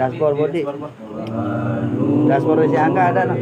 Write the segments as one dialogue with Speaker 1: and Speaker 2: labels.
Speaker 1: Dashboard body. Dashboard si Angga ada no?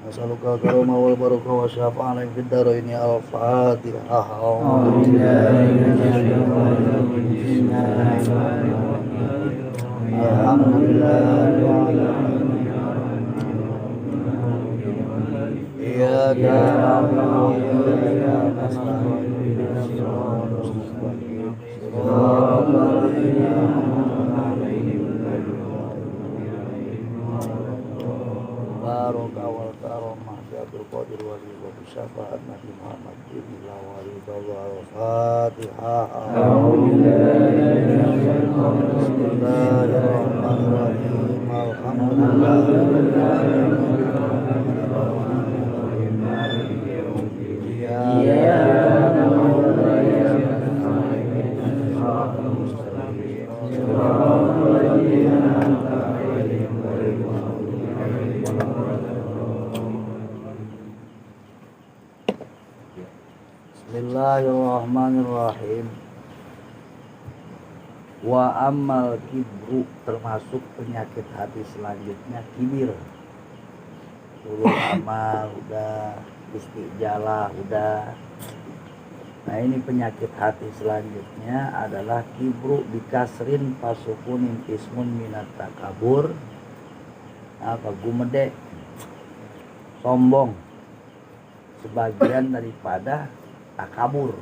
Speaker 1: Nasaluka karoma wal barakah wa syafa'ana fid dharain al-Fatihah. Syafaat Nabi Muhammad inilah walidullah al-Fatihah. Bismillahirrahmanirrahim. Bismillahirrahmanirrahim. Wa ammal kibru, termasuk penyakit hati selanjutnya kibir. Ulul amal udah, istijalah udah. Nah ini penyakit hati selanjutnya adalah kibru bikasrin pasukunin ismun minat takabur. Apa gumede, sombong, sebagian daripada takabur.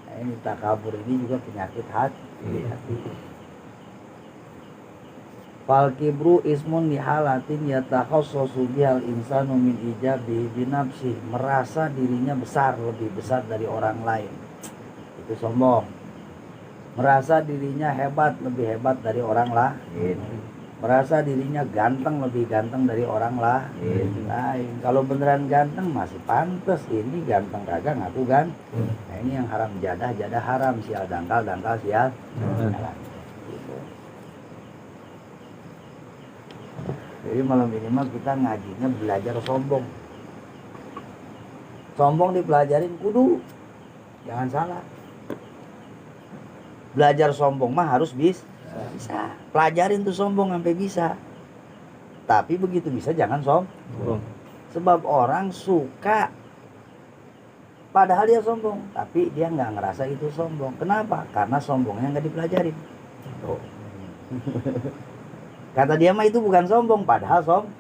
Speaker 1: Nah, ini takabur ini juga penyakit hati. Fal kibru ismun lihalatin yatakhassasu bihal insanu min ijabi binafsi, merasa dirinya besar, lebih besar dari orang lain. Itu sombong. Merasa dirinya hebat, lebih hebat dari orang lain. Merasa dirinya ganteng, lebih ganteng dari orang lain. Kalau beneran ganteng masih pantas, ini ganteng kagak ngaku kan. Nah ini yang haram jadah, jadah haram, sial dangkal, dangkal sial. Gitu. Jadi malam ini mah kita ngajinya belajar sombong. Sombong dipelajarin kudu, jangan salah. Belajar sombong mah harus bisa. Pelajarin tuh sombong sampai bisa. Tapi begitu bisa jangan sombong. Sebab orang suka padahal dia sombong, tapi dia nggak ngerasa itu sombong. Kenapa? Karena sombongnya nggak dipelajarin. Tuh. Kata dia mah itu bukan sombong, padahal sombong.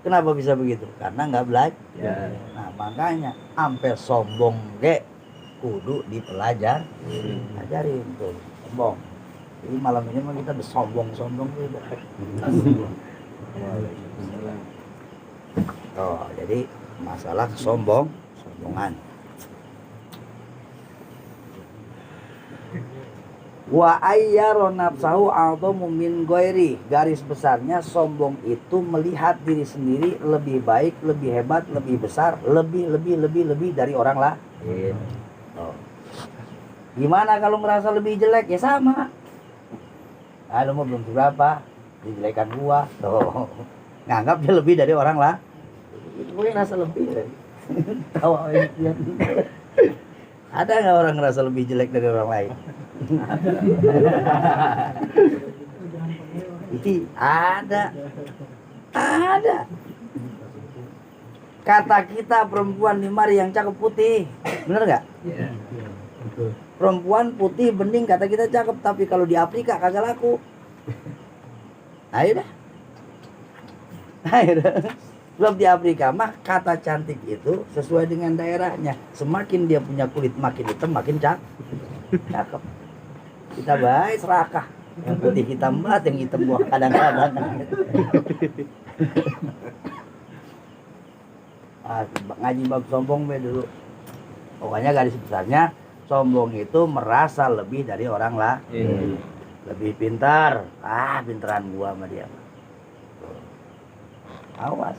Speaker 1: Kenapa bisa begitu? Karena nggak belajar. Nah makanya sampai sombong ge kudu dipelajarin. Tuh sombong. Jadi malam ini mah kita bersombong-sombong gitu. Oh, jadi masalah sombongan. Wa ayyara nafsahu a'dhamu min ghairi. Garis besarnya sombong itu melihat diri sendiri lebih baik, lebih hebat, lebih besar, lebih dari orang lain. Oh. Gimana kalau merasa lebih jelek? Ya sama. Ah, lu mau belum seberapa, dijelekan gua. Tuh. Nganggap dia lebih dari orang lain. Gue ngerasa lebih. Tawa ya. Ada nggak orang ngerasa lebih jelek dari orang lain? Ini ada. Kata kita perempuan di mari yang cakep putih, bener nggak? Perempuan putih bening kata kita cakep, tapi kalau di Afrika kagak laku. Ayo dah. Sebab di Afrika mah kata cantik itu sesuai dengan daerahnya. Semakin dia punya kulit makin hitam makin cakep. Kita baik serakah. Yang putih hitam banget, yang hitam buah kadang-kadang. Ngaji bab sombong be dulu. Pokoknya garis besarnya sombong itu merasa lebih dari orang lain. Lebih pintar. Pintaran gua sama dia. Awas.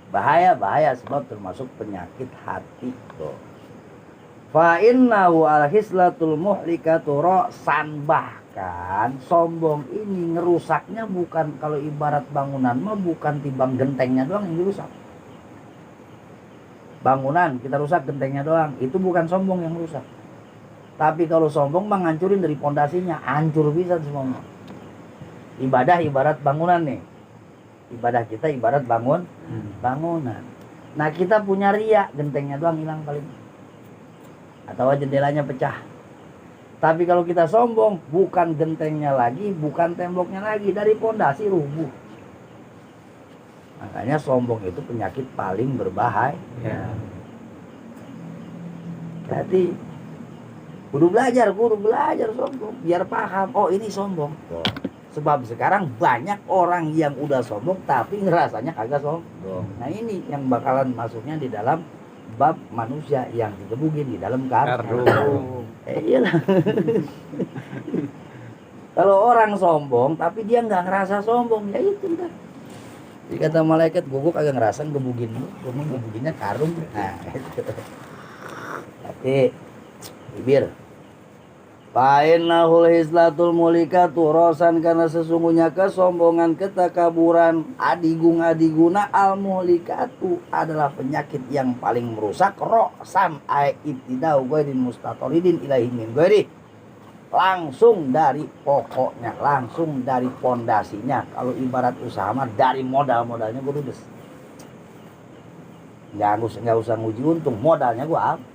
Speaker 1: Bahaya sebab termasuk penyakit hati. Fa innahu al-hislatul muhlikatu ra'san, bahkan sombong ini ngerusaknya bukan, kalau ibarat bangunan mah bukan timbang gentengnya doang yang dirusak. Bangunan kita rusak gentengnya doang, itu bukan sombong yang rusak. Tapi kalau sombong mah ngancurin dari pondasinya, hancur bisa semuanya. Ibadah ibarat bangunan nih. Ibadah kita ibarat bangunan. Nah kita punya riya, gentengnya doang hilang paling. Atau jendelanya pecah. Tapi kalau kita sombong, bukan gentengnya lagi, bukan temboknya lagi, dari pondasi rubuh. Makanya sombong itu penyakit paling berbahaya. Jadi kudu belajar sombong biar paham. Oh ini sombong. Sebab sekarang banyak orang yang udah sombong tapi ngerasanya kagak sombong. Nah ini yang bakalan masuknya di dalam bab manusia yang digebugin di dalam karung. Iyalah. Kalau orang sombong tapi dia nggak ngerasa sombong, ya itu kan. Jadi kata malaikat, gua kagak ngerasa gebugin lu, gua mau gebuginnya karung. Nah itu. Tapi bibir. Fa'innahul hislatul mulikatu rosan, karena sesungguhnya kesombongan, ketakaburan, adigung-adiguna, al mulikatu adalah penyakit yang paling merusak. Rosan ay ibtidau ghairin mustatoridin ilahi min ghairi, langsung dari pokoknya, langsung dari pondasinya. Kalau ibarat usaha mah dari modalnya gue ludes. Nggak usah nguji untung, modalnya gue apa?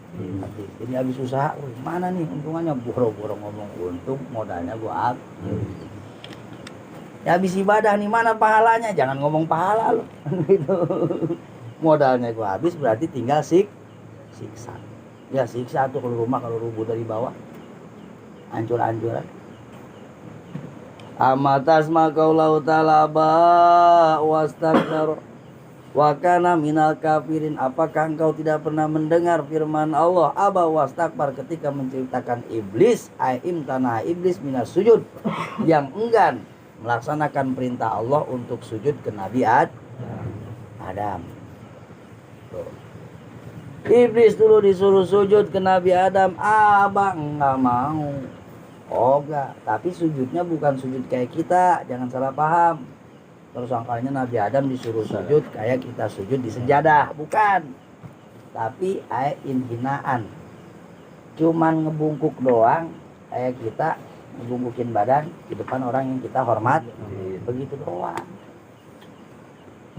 Speaker 1: Jadi habis usaha, mana nih untungannya, boro-boro ngomong untung, modalnya gua up. Ya habis ibadah nih, mana pahalanya, jangan ngomong pahala lo. Gitu. Modalnya gua habis, berarti tinggal siksa. Ya siksa tuh kalau rumah, kalau rubuh dari bawah, hancur-hancuran. Amatas makaulau ta'ala ba wastakbar wa kana minal kafirin. Apakah engkau tidak pernah mendengar firman Allah, aba wastakbar, ketika menceritakan iblis, aim tanah iblis minas sujud, yang enggan melaksanakan perintah Allah untuk sujud ke Nabi Adam. Iblis dulu disuruh sujud ke Nabi Adam, abang enggak mau. Oh enggak, tapi sujudnya bukan sujud kayak kita, jangan salah paham. Terus angkanya Nabi Adam disuruh sujud kayak kita sujud di sejadah, bukan. Tapi hinaan. Cuman ngebungkuk doang, kayak kita ngebungkukin badan di depan orang yang kita hormat. Begitu doang.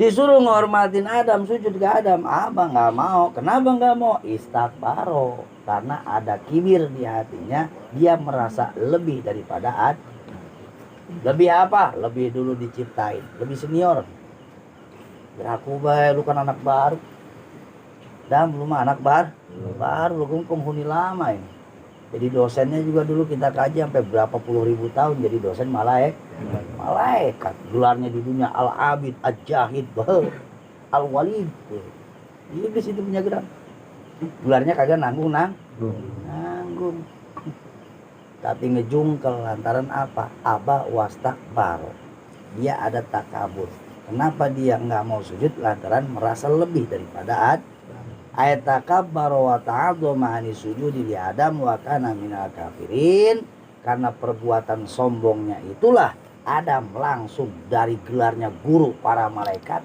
Speaker 1: Disuruh ngormatin Adam, sujud ke Adam, abang nggak mau. Kenapa nggak mau? Istakbaro, karena ada kibir di hatinya, dia merasa lebih daripada Adam. Lebih apa? Lebih dulu diciptain, lebih senior. Beraku bae, lu kan anak baru. Dan belum anak baru, lu kan penghuni lama ini. Jadi dosennya juga dulu kita kaji sampai berapa puluh ribu tahun jadi dosen malaikat. Gelarnya di dunia al-abid, al-jahid, al-walid. Iblis itu punya gelar. Gelarnya kagak nanggung. Tapi ngejungkel lantaran apa? Aba wastakbar. Dia ada takabur. Kenapa dia nggak mau sujud? Lantaran merasa lebih daripada ayat takabbar wa ta'adzama ani sujudi li Adam wa kana minal kafirin. Karena perbuatan sombongnya itulah Adam langsung dari gelarnya guru para malaikat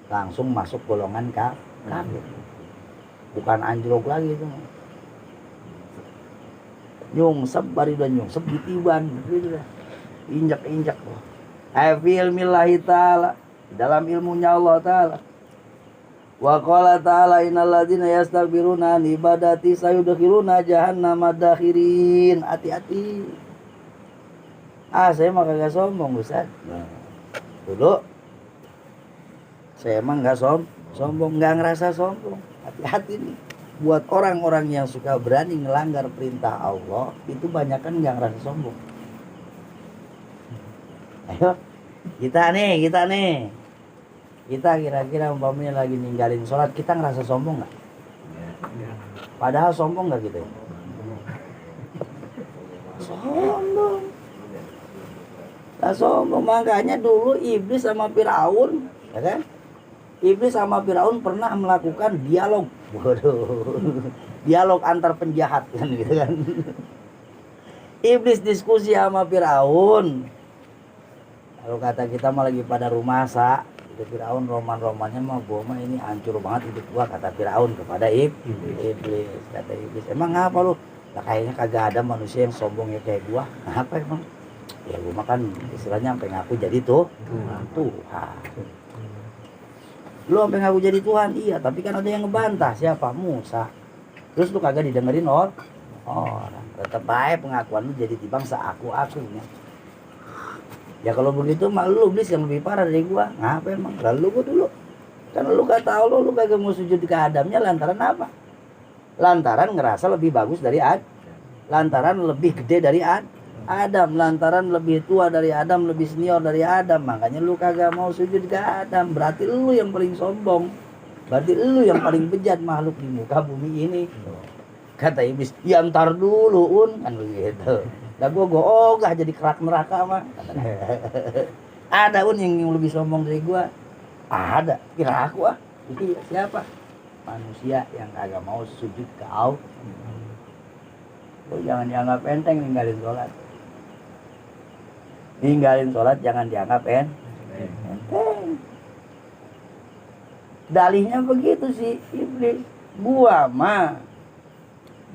Speaker 1: langsung masuk golongan kafir. Bukan anjlok lagi itu. Nyungsep baridan nyungsep ditiban gitu dah. Injak-injak loh. Fi ilmillahi ta'ala, dalam ilmunya Allah ta'ala. Wa qala ta'ala innal ladzina yastakbiruna an ibadati sayudkhiluna jahannama dakhirin. Hati-hati. Saya mah kagak sombong Ustaz. Dulu saya emang nggak sombong, nggak ngerasa sombong. Hati-hati nih. Buat orang-orang yang suka berani ngelanggar perintah Allah, itu banyak kan nggak ngerasa sombong. Ayo, kita nih. Kita kira-kira umpamanya lagi ninggalin sholat, kita ngerasa sombong nggak? Padahal sombong nggak gitu? Sombong. Nah, sombong. Makanya dulu iblis sama Firaun, ya kan? Iblis sama Firaun pernah melakukan dialog. Waduh. Dialog antar penjahat kan gitu kan. Iblis diskusi sama Firaun. Kalau kata kita mah lagi pada rumasa, itu Firaun roman-romannya mah gua mah ini hancur banget hidup gua, kata Firaun kepada Iblis. Kata Iblis, emang ngapa lu? Lah kayaknya kagak ada manusia yang sombongnya kayak gua. Apa emang? Ya gua mah kan istilahnya sampai ngaku jadi Tuhan. Lu sampai ngaku jadi Tuhan, iya, tapi kan ada yang ngebantah. Siapa? Musa. Terus lu kagak didengerin orang. Tetep baik pengakuan lu jadi tibang seaku-akunya. Ya kalau begitu mah lu iblis yang lebih parah dari gua. Ngapa emang? Lalu gua dulu. Karena lu kata Allah lu kagak mau sujud ke Adamnya lantaran apa? Lantaran ngerasa lebih bagus dari lantaran lebih gede dari Adam, lantaran lebih tua dari Adam, lebih senior dari Adam. Makanya lu kagak mau sujud ke Adam. Berarti lu yang paling sombong. Berarti lu yang paling bejat makhluk di muka bumi ini. Kata iblis, ya ntar dulu kan begitu. Lah gua ogah jadi kerak neraka mah. Ada yang lebih sombong dari gua. Ada, kira aku Iya, siapa? Manusia yang kagak mau sujud ke Allah. Tuh, jangan dianggap enteng ninggalin sholat. Ninggalin sholat jangan dianggap enteng. Dalihnya begitu sih iblis. Gua mah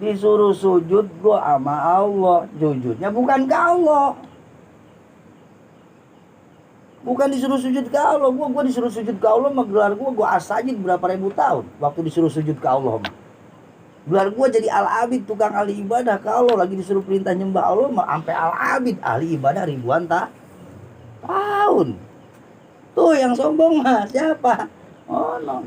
Speaker 1: disuruh sujud gua sama Allah, sujudnya bukan ke Allah. Bukan disuruh sujud ke Allah. Gua disuruh sujud ke Allah mah gelar gua asajid berapa ribu tahun waktu disuruh sujud ke Allah mah. Gelar gua jadi al-abid, tukang ahli ibadah. Kalau lagi disuruh perintah nyembah Allah mah sampai al-abid, ahli ibadah ribuan tahun. Tuh yang sombong mah siapa? Oh no.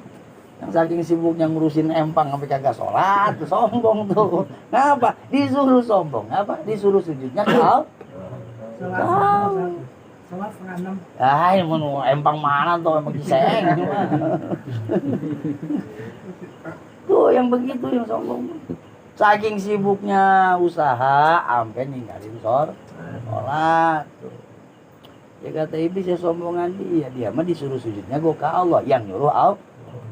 Speaker 1: Yang saking sibuknya ngurusin empang sampai kagak sholat, tuh sombong tuh. Ngapa? Disuruh sombong, apa? Disuruh sujudnya kau.
Speaker 2: Sholat setengah 6.
Speaker 1: Ah, empang mana tuh, empang giseng. Tuh yang begitu yang sombong. Saking sibuknya usaha sampai ninggalin sholat. Ya kata iblis ya sombongan dia mah disuruh sujudnya gua ke Allah, yang nyuruh Allah.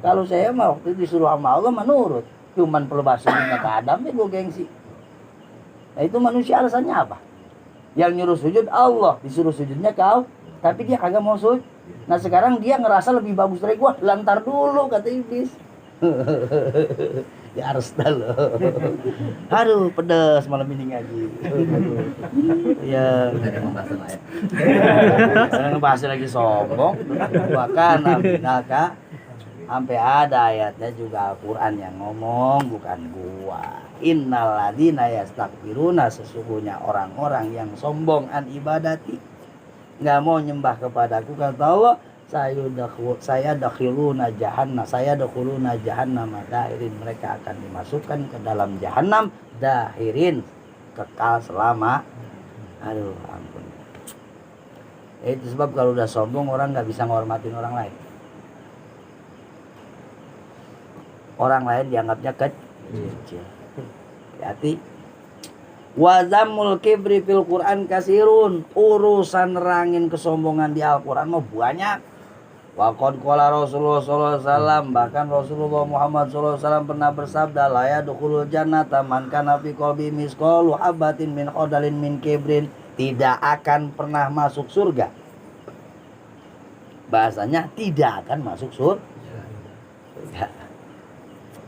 Speaker 1: Kalau saya mah waktu itu disuruh sama Allah menurut, cuman pelebas sujudnya ke Adam ya gua gengsi. Nah itu manusia alasannya apa? Yang nyuruh sujud Allah, disuruh sujudnya ke Allah, tapi dia kagak mau sujud. Nah sekarang dia ngerasa lebih bagus dari gua, lantar dulu kata iblis. Ya harus loh. Aduh pedas malam ini ngaji. Ya. Ngebahas lagi sombong. Bahkan naka sampai ada ayatnya juga Al-Quran yang ngomong, bukan gua. Innal ladzina yastakbiruna, sesungguhnya orang-orang yang sombong an ibadati, nggak mau nyembah kepadaku, kata Allah, saya dakhiluna jahannam dahirin, mereka akan dimasukkan ke dalam jahannam dahirin, kekal selama. Aduh ampun. Itu sebab kalau udah sombong orang nggak bisa ngormatin orang lain. Orang lain dianggapnya kecil. Hati. Wazamul kibri fil Quran kasirun, urusan nerangin kesombongan di Al-Quran mau banyak. Waqad qala Rasulullah sallallahu alaihi wasallam, bahkan Rasulullah Muhammad sallallahu alaihi wasallam pernah bersabda, la yadkhulul jannata man kana fi qalbi misqalu habatin min khardalin min kibrin, tidak akan pernah masuk surga. Bahasanya tidak akan masuk surga.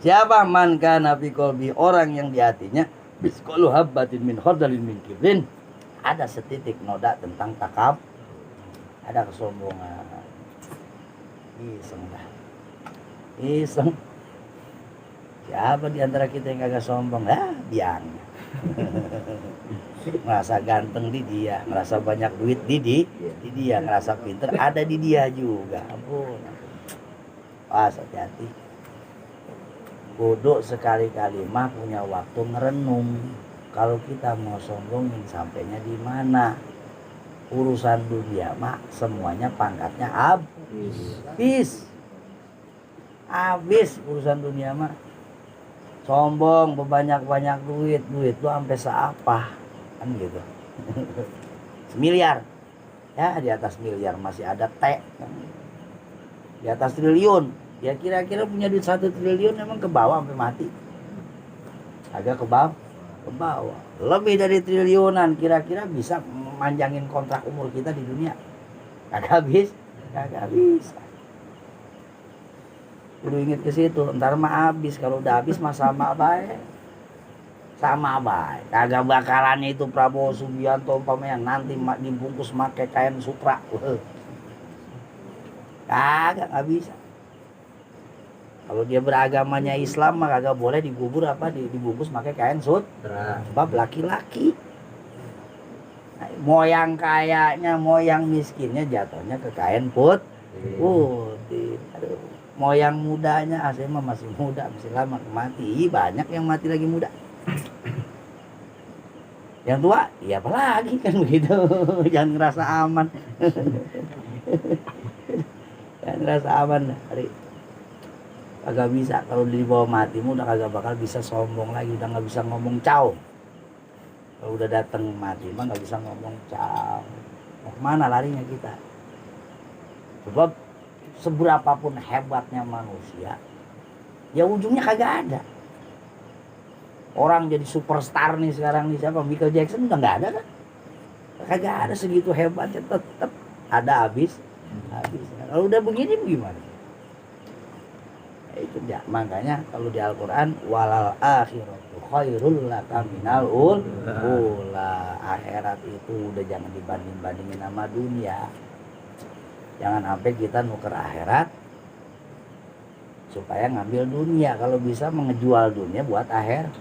Speaker 1: Siapa? Man kana fi qalbi, orang yang di hatinya misqalu habatin min khardalin min kibrin, ada setitik noda tentang takab, ada kesombongan. Iseng. Siapa di antara kita yang kagak sombong? Biang. Ngerasa ganteng di dia, ngerasa banyak duit di dia, ngerasa pinter ada di dia juga. Ampun. Hati-hati. Bodoh sekali-kali mah punya waktu ngerenung. Kalau kita mau sombongin sampainya di mana? Urusan dunia mah semuanya pangkatnya habis urusan dunia mah. Sombong berbanyak duit lu sampai seapa kan gitu. Semiliar ya, di atas miliar masih ada T, di atas triliun ya, kira-kira punya duit 1 triliun emang ke bawah sampai mati, agak ke bawah. Lebih dari triliunan kira-kira bisa manjangin kontrak umur kita di dunia? Kagak bisa. Kudu inget ke situ, ntar mah habis. Kalau udah habis mah sama baik. Kagak bakalan itu Prabowo Subianto umpamanya nanti dibungkus make kain sutra. Kagak bisa. Kalau dia beragamanya Islam mah kagak boleh dibubur dibungkus make kain sutra. Sebab laki-laki. Nah, moyang kayanya, moyang miskinnya jatuhnya ke kain putih. Aduh, moyang mudanya asli mah masih muda, masih lama mati. Banyak yang mati lagi muda. Yang tua, ya apalagi kan begitu. Jangan ngerasa aman. Jangan ngerasa aman. Kagak bisa kalau dibawa matimu udah kagak bakal bisa sombong lagi, udah nggak bisa ngomong caw. Kalau udah datang mati mah nggak bisa ngomong caw. Mau kemana larinya kita? Sebab seberapapun hebatnya manusia, ya ujungnya kagak ada. Orang jadi superstar nih sekarang nih, siapa? Michael Jackson udah nggak ada kan? Kagak ada, segitu hebatnya tetap ada habis. Kalau udah begini gimana? Itu ya, makanya kalau di Al-Qur'an walal akhiratu khairul laka minal ula. Akhirat itu udah jangan dibanding-bandingin sama dunia. Jangan sampai kita nuker akhirat supaya ngambil dunia. Kalau bisa mengejual dunia buat akhirat.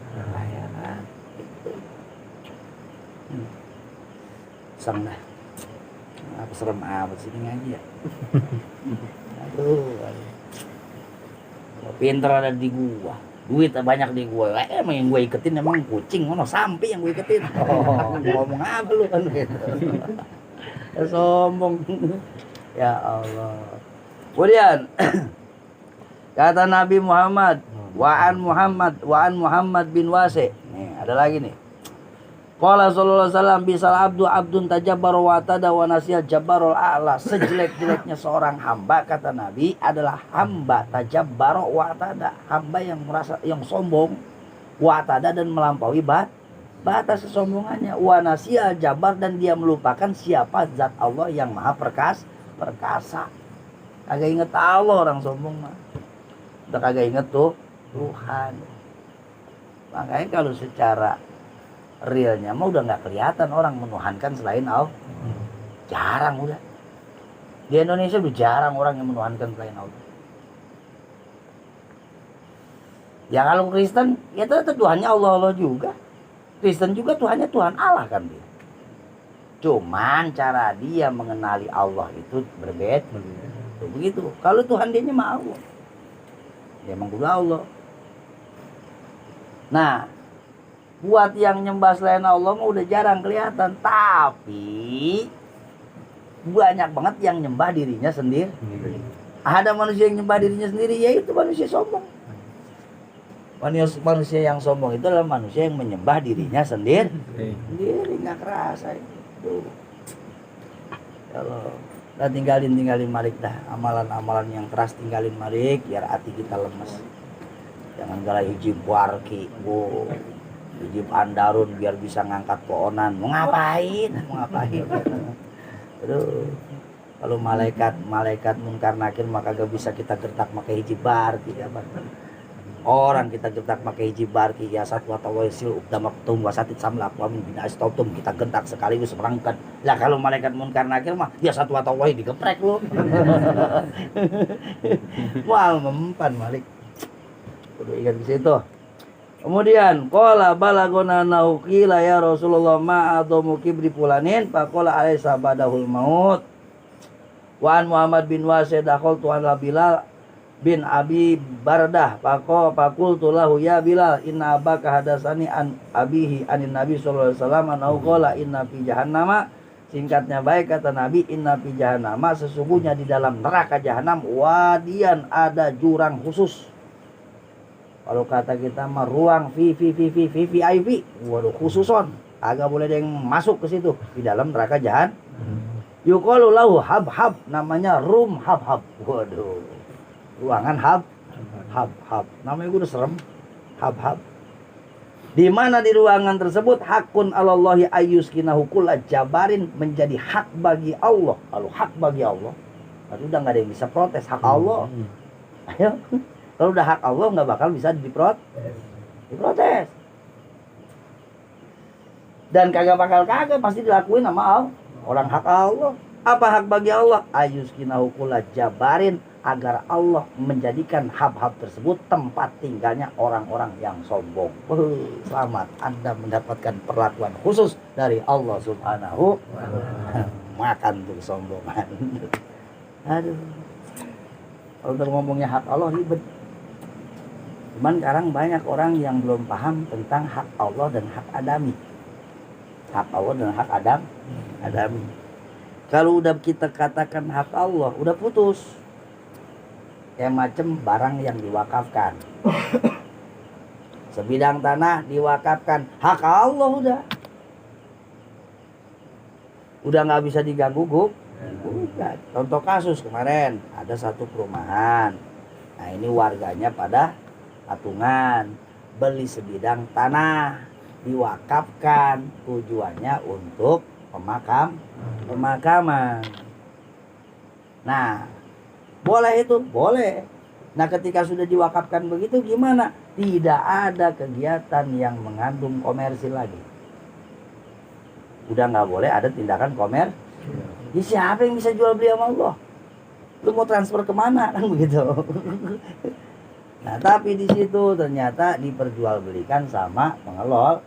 Speaker 1: Gitu. Serem dah. Apa serem amat sih ngaji ya? Aduh. Pinter ada di gua, duit banyak di gua. Emang yang gua iketin emang kucing, mana sampai yang gua iketin. Ngomong apa lu kan gitu. Sombong. Ya Allah. Kemudian kata Nabi Muhammad, wa'an Muhammad bin Wasi. Nih, ada lagi nih. Qala sallallahu alaihi wasallam bisal abdun tajabbar wa tada wa nasiyal jabbarul a'la. Sejelek-jeleknya seorang hamba, kata Nabi, adalah hamba tajabbar wa tada, hamba yang merasa yang sombong, wa tada dan melampaui batas kesombongannya, wa nasiyal jabbar dan dia melupakan siapa zat Allah yang maha perkasa. Kagak inget Allah orang sombong mah. Udah kagak inget tuh Tuhan. Makanya kalau secara realnya mah udah nggak kelihatan orang menuhankan selain Allah. Jarang udah. Di Indonesia udah jarang orang yang menuhankan selain Allah. Ya kalau Kristen, ya tetap Tuhannya Allah juga. Kristen juga Tuhannya Tuhan Allah kan dia. Cuman cara dia mengenali Allah itu berbeda. Begitu. Kalau Tuhan dia mah Allah. Dia emang udah Allah. Nah, buat yang nyembah selain Allah mah udah jarang kelihatan, tapi banyak banget yang nyembah dirinya sendiri. Ada manusia yang nyembah dirinya sendiri, yaitu manusia sombong. Manusia yang sombong itu adalah manusia yang menyembah dirinya sendiri. Nggak kerasa itu. Kalau dah tinggalin malik dah, amalan-amalan yang keras tinggalin malik, biar hati kita lemes. Jangan galai hijib warki, hijib andarun biar bisa ngangkat pohonan. Mau ngapain? Aduh, kalau malaikat munkar nakir maka gak bisa kita gertak pakai hijib barki ya, orang kita gertak pakai hijib barki ya satu atau wasil ukdamak tum wasatit samlak wamin bina astautum, kita gertak sekaligus merangkat. Lah kalau malaikat munkar nakir mah dia satu atau wahid digeprek lu. Wal mempan malik. Udah ingat di situ. Kemudian qala balagona nauqila ya Rasulullah ma adamu kibri fulanin faqala alaysa badahul maut. Wa an Muhammad bin Wasid dakhaltu ala Bilal bin Abi Bardah faqultu lahu ya Bilal inna abaka hadasani an abihi anin Nabi sallallahu alaihi wasallam anau qala inna fi jahannama. Singkatnya baik kata Nabi, inna fi jahannama, sesungguhnya di dalam neraka jahanam wadian ada jurang khusus. Kalau kata kita mah ruang VIP, waduh khususon, agak boleh ada yang masuk ke situ di dalam neraka jahanam. Yuqalu lahu hab, namanya room hab. Waduh, ruangan hab. Namanya udah serem, hab. Di mana di ruangan tersebut hakun alallahi ayyuskinahu kulla jabarin, menjadi hak bagi Allah. Kalau hak bagi Allah, berarti udah nggak ada yang bisa protes, hak Allah. Ayo. Kalau udah hak Allah nggak bakal bisa diprotes. Dan kagak pasti dilakuin sama Allah. Orang hak Allah. Apa hak bagi Allah? Ayuskinahu kula jabarin, agar Allah menjadikan hab-hab tersebut tempat tinggalnya orang-orang yang sombong. Selamat, Anda mendapatkan perlakuan khusus dari Allah Subhanahu wa ta'ala. Makan tuh kesombongan. Aduh. Kalau udah ngomongnya hak Allah ribet. Cuman sekarang banyak orang yang belum paham tentang hak Allah dan hak adami. Hak Allah dan hak adami. Kalau udah kita katakan hak Allah, udah putus. Kayak macam barang yang diwakafkan. Sebidang tanah diwakafkan, hak Allah udah. Udah nggak bisa diganggu gugat. Contoh kasus kemarin, ada satu perumahan. Nah ini warganya pada patungan, beli sebidang tanah, diwakafkan, tujuannya untuk pemakaman. Nah, boleh itu? Boleh. Nah, ketika sudah diwakafkan begitu gimana? Tidak ada kegiatan yang mengandung komersil lagi. Udah nggak boleh ada tindakan komersil. Ya, siapa yang bisa jual beli sama Allah? Lu mau transfer kemana kan begitu? Nah, tapi di situ ternyata diperjualbelikan sama pengelola.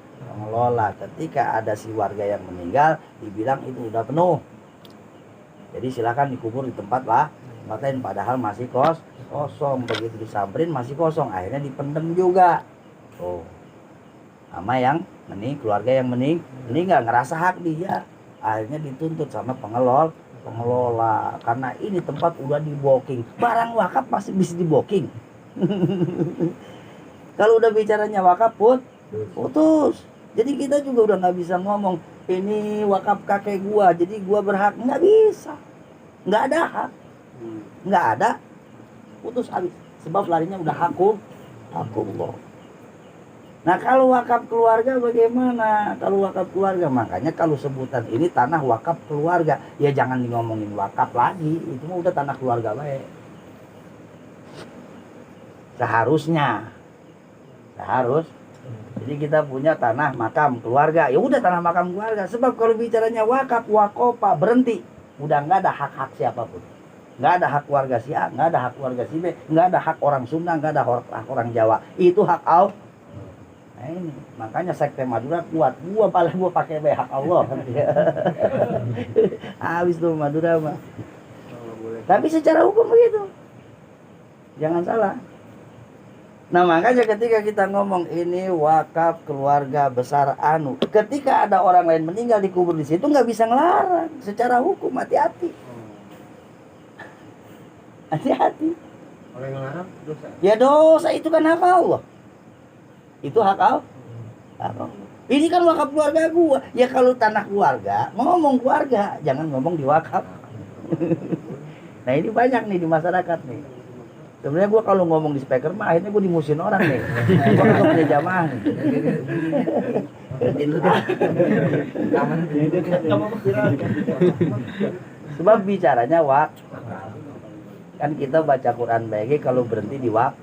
Speaker 1: Ketika ada si warga yang meninggal, dibilang itu udah penuh. Jadi silakan dikubur di tempat lain, padahal masih kosong. Begitu disamperin masih kosong, akhirnya dipendem juga. Oh, sama yang keluarga yang meninggal ngerasa hak dia, akhirnya dituntut sama pengelola. Karena ini tempat udah di-booking, barang wakaf pasti bisa di-booking. Kalau udah bicaranya wakaf putus. Jadi kita juga udah nggak bisa ngomong ini wakaf kakek gua, jadi gua berhak. Nggak bisa, nggak ada hak, nggak ada, putus habis. Sebab larinya udah hakullah. Nah, kalau wakaf keluarga bagaimana? Kalau wakaf keluarga, makanya kalau sebutan ini tanah wakaf keluarga, ya jangan ngomongin wakaf lagi, itu mah udah tanah keluarga baik. Seharusnya. Jadi kita punya tanah makam keluarga, ya udah tanah makam keluarga. Sebab kalau bicaranya wakaf, wakofa, berhenti, udah nggak ada hak siapapun. Nggak ada hak warga si A, nggak ada hak warga si B, nggak ada hak orang Sunda, nggak ada hak orang Jawa. Itu hak Allah. Nah ini, makanya sekte Madura kuat. Gua pakai hak Allah. Habis tuh Madura mah. Tapi secara hukum begitu. Jangan salah. Nah, makanya ketika kita ngomong ini wakaf keluarga besar anu, ketika ada orang lain meninggal dikubur di situ nggak bisa ngelarang secara hukum. Hati-hati.
Speaker 2: Orang yang ngelarang dosa.
Speaker 1: Ya dosa, itu kan hak Allah. Itu hak Allah. Ini kan wakaf keluarga gua. Ya kalau tanah keluarga, ngomong keluarga, jangan ngomong di wakaf. Nah, ini banyak nih di masyarakat nih. Sebenarnya gua kalau ngomong di speaker mah akhirnya gua dimusuhin orang nih. Gua udah punya jamaah nih. Sebab bicaranya wakaf. Kan kita baca Quran baik kalau berhenti di wakaf.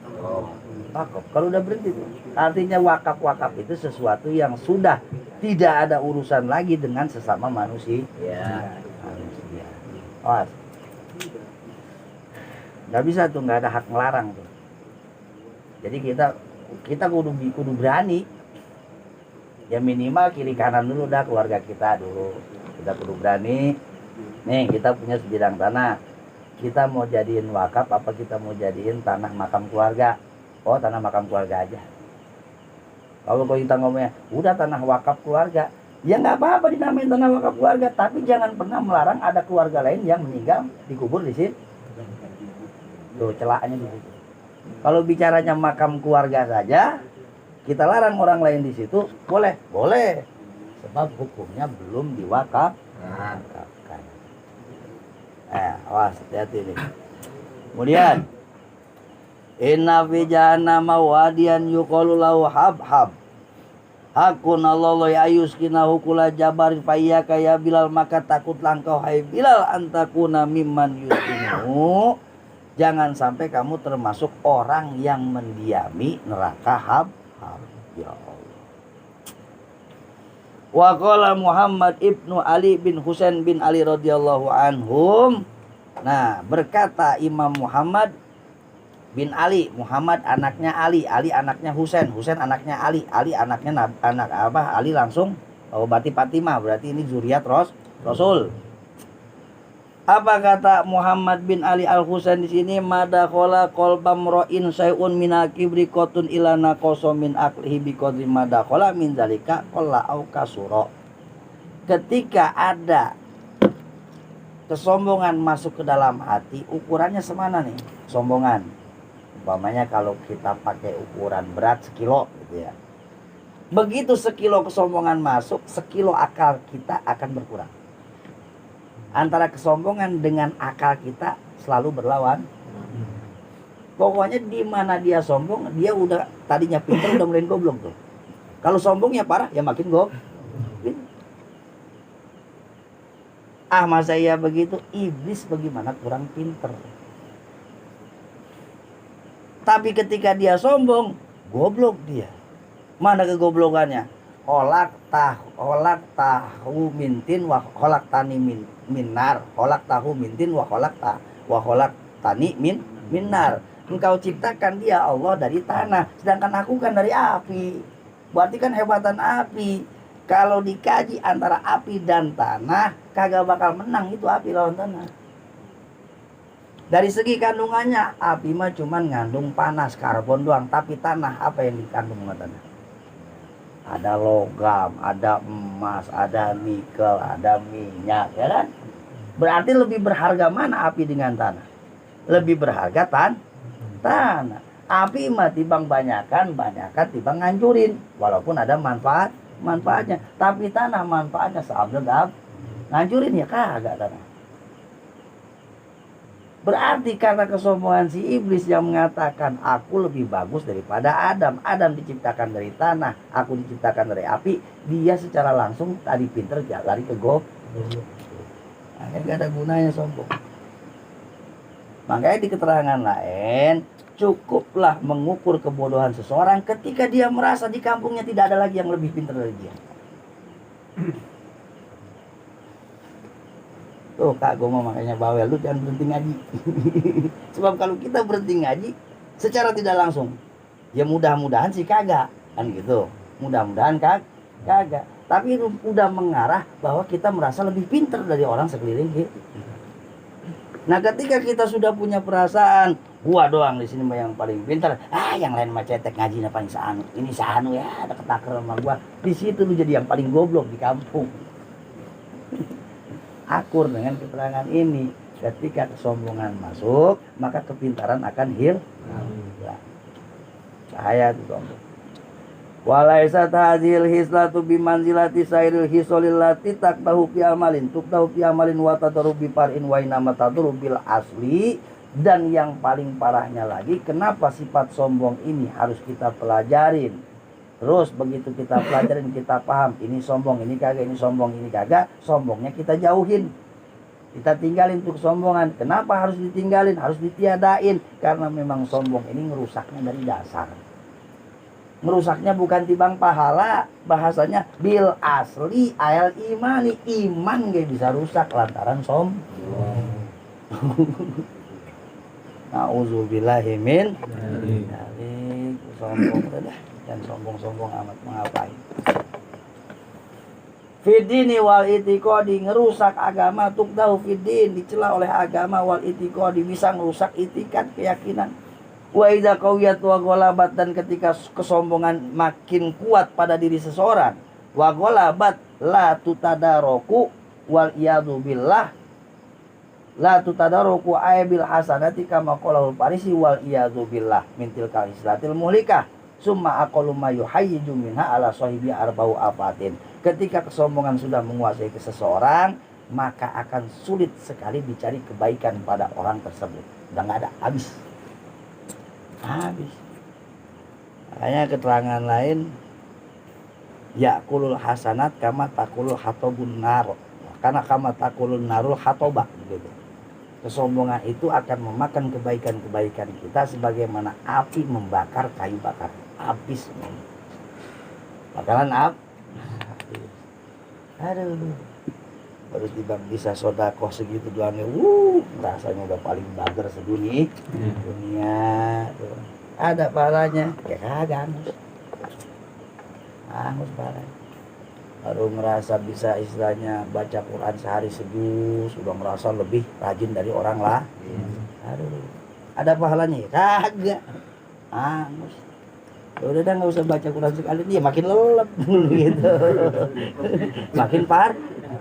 Speaker 1: Kalau udah berhenti tuh, artinya wakaf itu sesuatu yang sudah tidak ada urusan lagi dengan sesama manusia. Manusia. Oh, nggak bisa tuh, nggak ada hak melarang tuh. Jadi kita kudu berani. Ya minimal kiri kanan dulu dah, keluarga kita dulu. Kita kudu berani. Nih kita punya sebidang tanah. Kita mau jadiin wakaf apa kita mau jadiin tanah makam keluarga? Oh, tanah makam keluarga aja. Kalau kita ngomongnya udah tanah wakaf keluarga, ya nggak apa-apa dinamain tanah wakaf keluarga, tapi jangan pernah melarang ada keluarga lain yang meninggal dikubur di situ. Tuh celaknya di situ. Kalau bicaranya makam keluarga saja, kita larang orang lain di situ, boleh. Sebab hukumnya belum diwakafkan. Awas, hati-hati nih. Kemudian inna fi jahannama wadiyan yuqalu lahu habhab. Hakun Allah ya ayuskinahu kula jabarin fayyaka ya Bilal, maka takutlah engkau hai Bilal antakuna mimman yuskinu. Jangan sampai kamu termasuk orang yang mendiami neraka habhab. Ya Allah. Wa qala Muhammad ibnu Ali bin Husain bin Ali radhiyallahu anhum. Nah, berkata Imam Muhammad bin Ali, Muhammad anaknya Ali, Ali anaknya Husain, Husain anaknya Ali, Ali anaknya anak apa? Ali langsung berarti Fatimah, berarti ini zuriat Rasul. Apa kata Muhammad bin Ali Al-Husain di sini? Madakhala qalbam ra'in sayun min akibri qatun ila naqasa min aqlihi bi qadri madakhala min zalika qalla au kasura. Ketika ada kesombongan masuk ke dalam hati, ukurannya semana nih kesombongan? Umpamanya kalau kita pakai ukuran berat sekilo gitu ya. Begitu sekilo kesombongan masuk, sekilo akal kita akan berkurang. Antara kesombongan dengan akal kita selalu berlawan. Pokoknya di mana dia sombong, dia udah tadinya pintar udah mulai goblok tuh. Kalau sombongnya parah, ya makin goblok. Masa iya begitu? Iblis bagaimana kurang pinter. Tapi ketika dia sombong, goblok dia. Mana kegoblokannya? Holak tahu mintin wa holak tani minar. Holak tahu mintin wa holak tani minar. Engkau ciptakan dia Allah dari tanah, sedangkan aku kan dari api. Berarti kan hebatan api. Kalau dikaji antara api dan tanah, kagak bakal menang itu api lawan tanah. Dari segi kandungannya, api mah cuman ngandung panas, karbon doang. Tapi tanah apa yang dikandung sama tanah? Ada logam, ada emas, ada nikel, ada minyak, ya kan? Berarti lebih berharga mana api dengan tanah? Lebih berharga tanah. Api mah timbang banyakan timbang ngancurin. Walaupun ada manfaatnya. Tapi tanah manfaatnya seabdal ngancurin ya kagak tanah. Berarti karena kesombongan si iblis yang mengatakan aku lebih bagus daripada Adam. Adam diciptakan dari tanah, aku diciptakan dari api. Dia secara langsung tadi pinter lari ke goblok. Makanya gak ada gunanya sombong. Makanya di keterangan lain, cukuplah mengukur kebodohan seseorang ketika dia merasa di kampungnya tidak ada lagi yang lebih pintar dari dia. Tuh Kak Goma makanya bawel, lu jangan berhenti ngaji. Sebab kalau kita berhenti ngaji secara tidak langsung, ya mudah-mudahan sih kagak, kan gitu. Mudah-mudahan kagak. Tapi udah mengarah bahwa kita merasa lebih pintar dari orang sekeliling gitu. Nah ketika kita sudah punya perasaan, gua doang di sini mah yang paling pintar, yang lain mah cetek ngaji paling sanu, ini sanu ya, ada ketaker sama gua. Di situ lu jadi yang paling goblok di kampung. Akur dengan keterangan ini, ketika kesombongan masuk, maka kepintaran akan hilang. Saya tuh sombong. Walaisa tahzil hislatu bimanzilati sairil hisolil lati taktahu fi amalin tuktahu fi amalin wa tadru bi par'in wa inama tadru bil asli. Dan yang paling parahnya lagi, kenapa sifat sombong ini harus kita pelajarin. Terus begitu kita pelajarin, kita paham ini sombong, ini kagak, ini sombong, ini kagak, sombongnya kita jauhin, kita tinggalin tuh kesombongan. Kenapa harus ditinggalin, harus ditiadain? Karena memang sombong ini ngerusaknya dari dasar. Merusaknya bukan timbang pahala, bahasanya bil asli ayal imani, iman gak bisa rusak lantaran sombong. Nauzubillahi min dzalik. Sombong dah, dan sombong-sombong amat mengapain. Fidini wal itiqadi, ngerusak agama, tukdahu fidin, dicela oleh agama, wal itiqadi bisa ngerusak itikat, keyakinan. Wa idza qawiyat wa ghalabat, dan ketika kesombongan makin kuat pada diri seseorang, wa ghalabat la tutadaroku wal iyadu billah, la tutadaroku ayabil hasanati kama qala al-Farisi wal iyadu billah min tilkal islatil muhlikah summa aqallu ma yuhayyiju minha ala sahibi arba'u afatin. Ketika kesombongan sudah menguasai seseorang, maka akan sulit sekali dicari kebaikan pada orang tersebut. Udah nggak ada, habis. Makanya keterangan lain, yakulul hasanat kama takulul hatobun nar, karena kama takulul narul hatoba gitu. Kesombongan itu akan memakan kebaikan-kebaikan kita sebagaimana api membakar kayu bakar. Habis. Bakalan aduh, baru tiba bisa sodakoh segitu doang, rasanya udah paling bager sedunia. Dunia tuh. Ada pahalanya, ya kagak angus pahalanya. Baru merasa bisa istilahnya baca Quran sehari sejus, sudah merasa lebih rajin dari orang lah. Aduh, ada pahalanya ya kagak angus. Udah nggak usah baca Quran sekali, dia makin lelep gitu. Makin parah.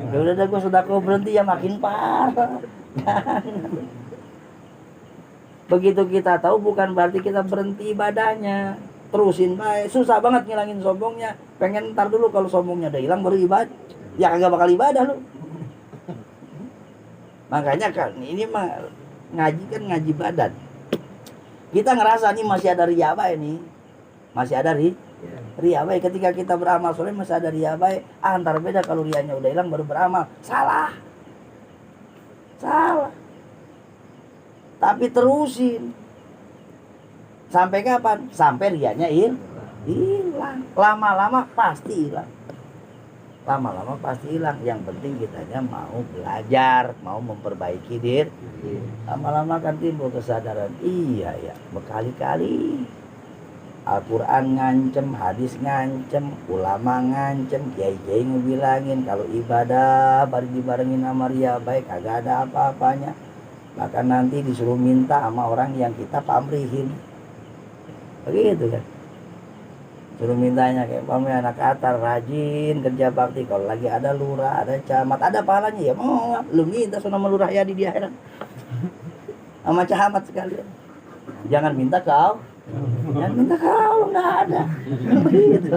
Speaker 1: Ya udah gue sedekah berhenti, ya makin parah. Begitu kita tahu bukan berarti kita berhenti ibadahnya, terusin baik. Susah banget ngilangin sombongnya. Pengen ntar dulu kalau sombongnya udah hilang baru ibadah, ya kagak bakal ibadah lu. Makanya kan ini mah ngaji kan ngaji badan. Kita ngerasa nih masih ada riya bae nih. Masih ada riya bae. Ketika kita beramal soleh masih ada riya bae. Antara beda kalau riyanya udah hilang baru beramal. Salah. Tapi terusin. Sampai kapan? Sampai riyanya hilang. Lama-lama pasti hilang. Lama-lama pasti hilang. Yang penting kitanya mau belajar, mau memperbaiki diri. Lama-lama kan timbul kesadaran. Iya ya, berkali-kali Al-Quran ngancem, hadis ngancem, ulama ngancem, kiai-kiai ngebilangin kalau ibadah baru dibarengin sama riya baik kagak ada apa-apanya. Bahkan nanti disuruh minta sama orang yang kita pamrihin. Begitu kan. Suruh mintanya kayak pamri anak atar rajin kerja bakti, kalau lagi ada lurah, ada camat, ada pahalanya ya mau lu minta sama lurah ya di akhirat. Sama camat sekalian. Jangan minta kau. Jangan minta kau enggak ada. Begitu.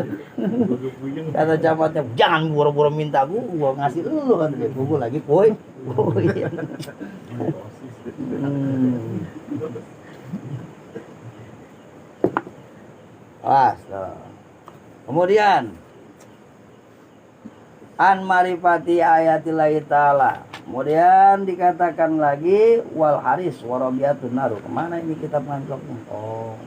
Speaker 1: Kata camatnya, jangan buru-buru minta gua ngasih lu kan dia. Gua lagi poin. Kemudian an marifati ayatillahi ta'ala. Kemudian dikatakan lagi wal haris warabiatun naru. Kemana ini kitab nganjoknya? Oh.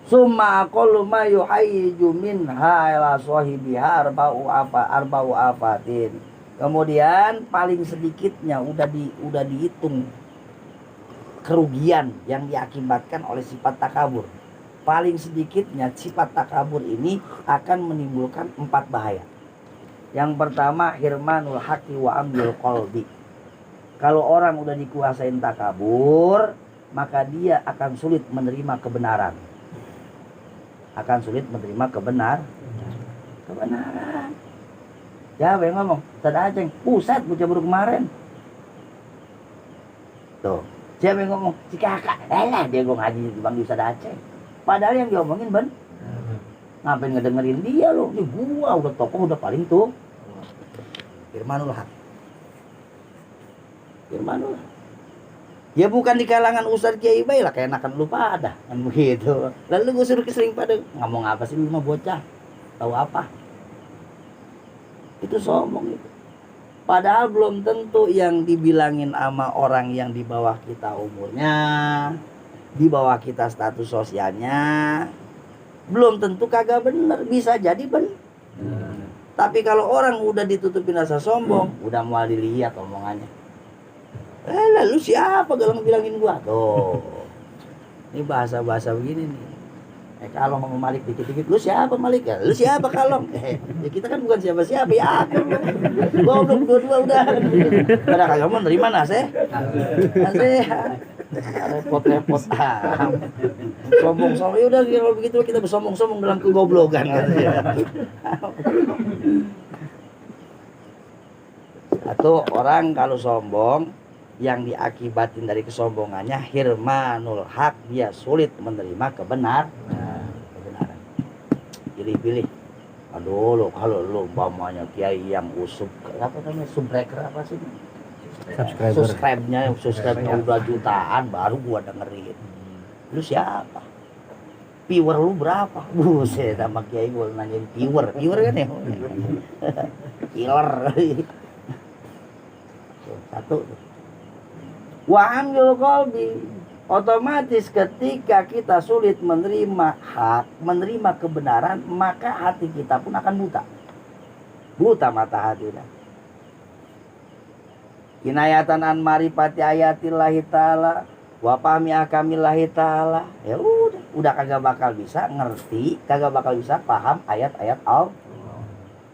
Speaker 1: Summa aqallu ma yuhayyiju minha ila sahibiha arba'u afatin. Kemudian paling sedikitnya udah dihitung kerugian yang diakibatkan oleh sifat takabur. Paling sedikitnya sifat takabur ini akan menimbulkan 4 bahaya. Yang pertama hirmanul haqqi wa ambil qalbi. Kalau orang udah dikuasain takabur, maka dia akan sulit menerima kebenaran. Akan sulit menerima kebenaran. Siapa yang ngomong? Ustaz Aceng, pusat bocah baru kemarin. Tuh, siapa yang ngomong? Si kakak. Dia gua ngaji di Bang Ustaz Aceng. Padahal yang diomongin ngapain ngedengerin dia loh? Ini gua udah tokoh udah paling tuh. Firmanul Haq. Ya bukan di kalangan Ustaz Kiai Bay lah, kayak enakan lu pada kan begitu. Lalu gue suruh kesering pada ngomong apa sih lu mah bocah? Tahu apa? Itu sombong itu. Padahal belum tentu yang dibilangin sama orang yang di bawah kita umurnya, di bawah kita status sosialnya, belum tentu kagak bener, bisa jadi bener. Tapi kalau orang udah ditutupin rasa sombong, udah mau dilihat omongannya. Lalu siapa kalau ngebilangin gua? Tuh. Ini bahasa-bahasa begini nih. Kalau ngomong Malik dikit-dikit, lu siapa Malik ya? Lu siapa Kalong? Ya kita kan bukan siapa-siapa ya. Goblok dua-dua udah. Pada kagak mau nerima nase. Repot-repot. Sombong-sombong. Ya udah kalau begitu kita bersombong-sombong dalam kegoblokan kan. Atau orang kalau sombong yang diakibatin dari kesombongannya hirmanul haq, dia sulit menerima kebenaran. Pilih-pilih. Aduh lo kalau lo umpamanya kiai yang usub apa namanya subscriber apa sih? Subscribe-nya udah jutaan baru gua dengerin. Lu siapa? Viewer lu berapa? Buset sama kiai gua nanyain viewer kan ya? Killer. Satu. Wa ambil qalbi, otomatis ketika kita sulit menerima hak, menerima kebenaran, maka hati kita pun akan buta mata hati. Kinayatan an marifati ayatillahi ta'ala wa fahmi ahkamillahi ta'ala. Ya udah kagak bakal bisa ngerti, kagak bakal bisa paham ayat-ayat Allah.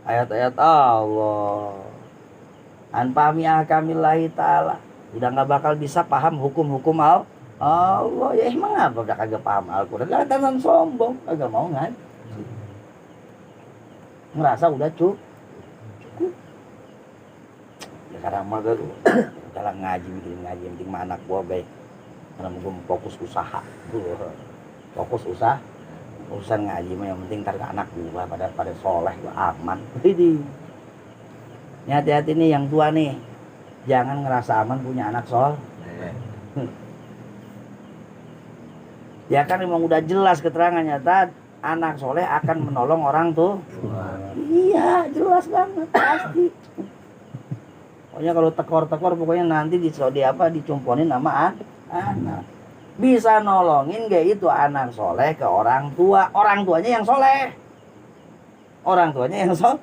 Speaker 1: Ayat-ayat Allah. An fahmi ahkamillahi ta'ala. Udah nggak bakal bisa paham hukum-hukum Allah. Ya emang apa udah kagak paham Al-Quran? Kelihatan sombong, kagak mau kan? Ngerasa udah cukup. Ya sekarang mah gue kalau ngaji yang penting mah anak gua baik. Karena gue fokus usaha. Fokus urusan ngaji mah yang penting ntar anak gua pada soleh gua aman. Ini hati-hati nih yang tua nih. Jangan ngerasa aman punya anak Ya kan memang udah jelas keterangannya, anak soleh akan menolong orang tuh. Iya, jelas banget, pasti. Pokoknya kalau tekor-tekor pokoknya nanti dicumponin sama anak. Bisa nolongin gak itu anak soleh ke orang tua, orang tuanya yang soleh. Orang tuanya yang soleh.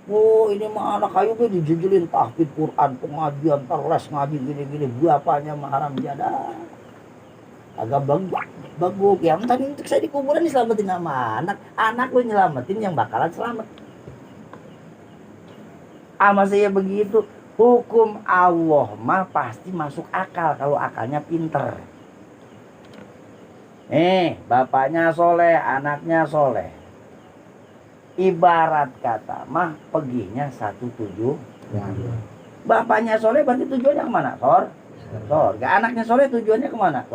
Speaker 1: Oh ini mah anak kayu tuh dijujulin tahfidz Quran, pengajian, les ngaji gini-gini, bapaknya mah haram jadah. Agak bagus. Ya tadi untuk saya di kuburan diselamatin sama anak lu nyelamatin yang bakalan selamat. Sama saya begitu. Hukum Allah mah pasti masuk akal kalau akalnya pinter. Bapaknya soleh, anaknya soleh. Ibarat kata mah perginya satu tujuan. Bapaknya soleh berarti tujuannya kemana? Sorga. Anaknya soleh tujuannya kemana?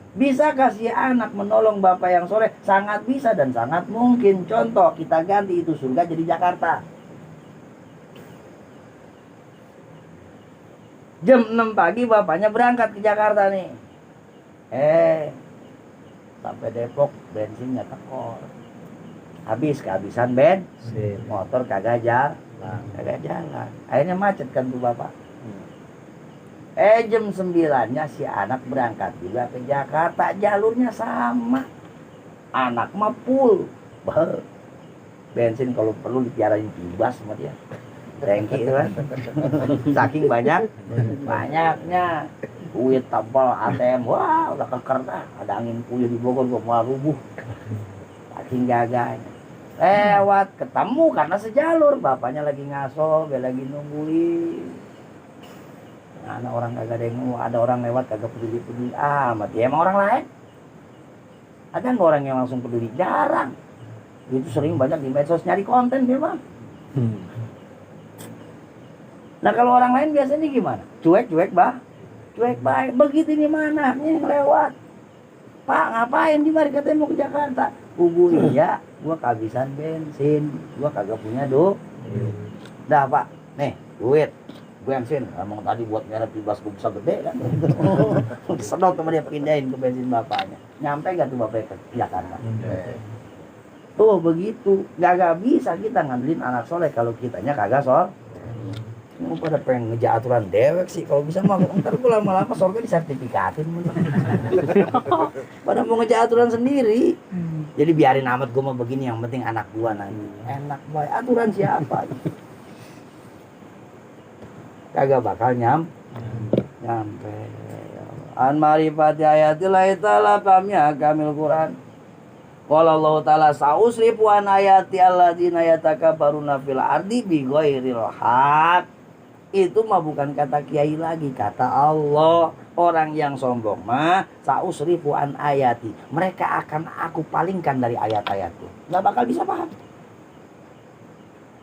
Speaker 1: Bisa kasih anak menolong bapak yang soleh? Sangat bisa dan sangat mungkin. Contoh kita ganti itu surga jadi Jakarta. Jam 6 pagi bapaknya berangkat ke Jakarta nih. Sampai Depok bensinnya tekor. Habis kehabisan bensin. Motor kagak jalan. Akhirnya macet kan tuh bapak. Jam 9-nya si anak berangkat juga ke Jakarta. Jalurnya sama. Anak mah full. Bensin kalau perlu dipiarain kibas sama dia. Tangki itu kan. Saking banyaknya. Duit tabal ATM. Wah udah keker dah. Ada angin puyuh di Bogor gua malah rubuh. Saking gagahnya. Lewat ketemu karena sejalur. Bapaknya lagi ngaso, dia lagi nungguin. Ada orang kagak ada orang lewat kagak peduli amat. Ya emang orang lain. Ada nggak orang yang langsung peduli? Jarang. Itu sering banyak di medsos nyari konten dia bang. Nah kalau orang lain biasanya gimana? Cuek baik. Begitu ini mana yang lewat. Pak ngapain di mari katanya mau ke Jakarta? Hubungi ya, gua kehabisan bensin, gua kagak punya dah pak, nih duit bensin, emang tadi buat merek bebas gue bisa gede kan. Sedot sama dia pindahin ke bensin bapaknya. Nyampe gak tuh bapaknya ke Jakarta? Tuh begitu, gak bisa kita ngandelin anak soleh kalau kitanya kagak Mau pada pengen ngejar aturan dewek sih. Kalau bisa mah ntar gue lama-lama surga disertifikatin. Pada mau ngejar aturan sendiri. Jadi biarin amat gue mau begini, yang penting anak gue nanti enak baik. Aturan siapa? Kagak bakal nyampe. An marifati ayatillahi ta'ala kamil Quran. Qala Allah ta'ala sa'usrifu an ayati alladzina yatakabbaruna fil ardi bighairil haq. Itu mah bukan kata kiai lagi, kata Allah. Orang yang sombong mah sa'usrifu an ayati, mereka akan aku palingkan dari ayat-ayatku. Gak bakal bisa paham.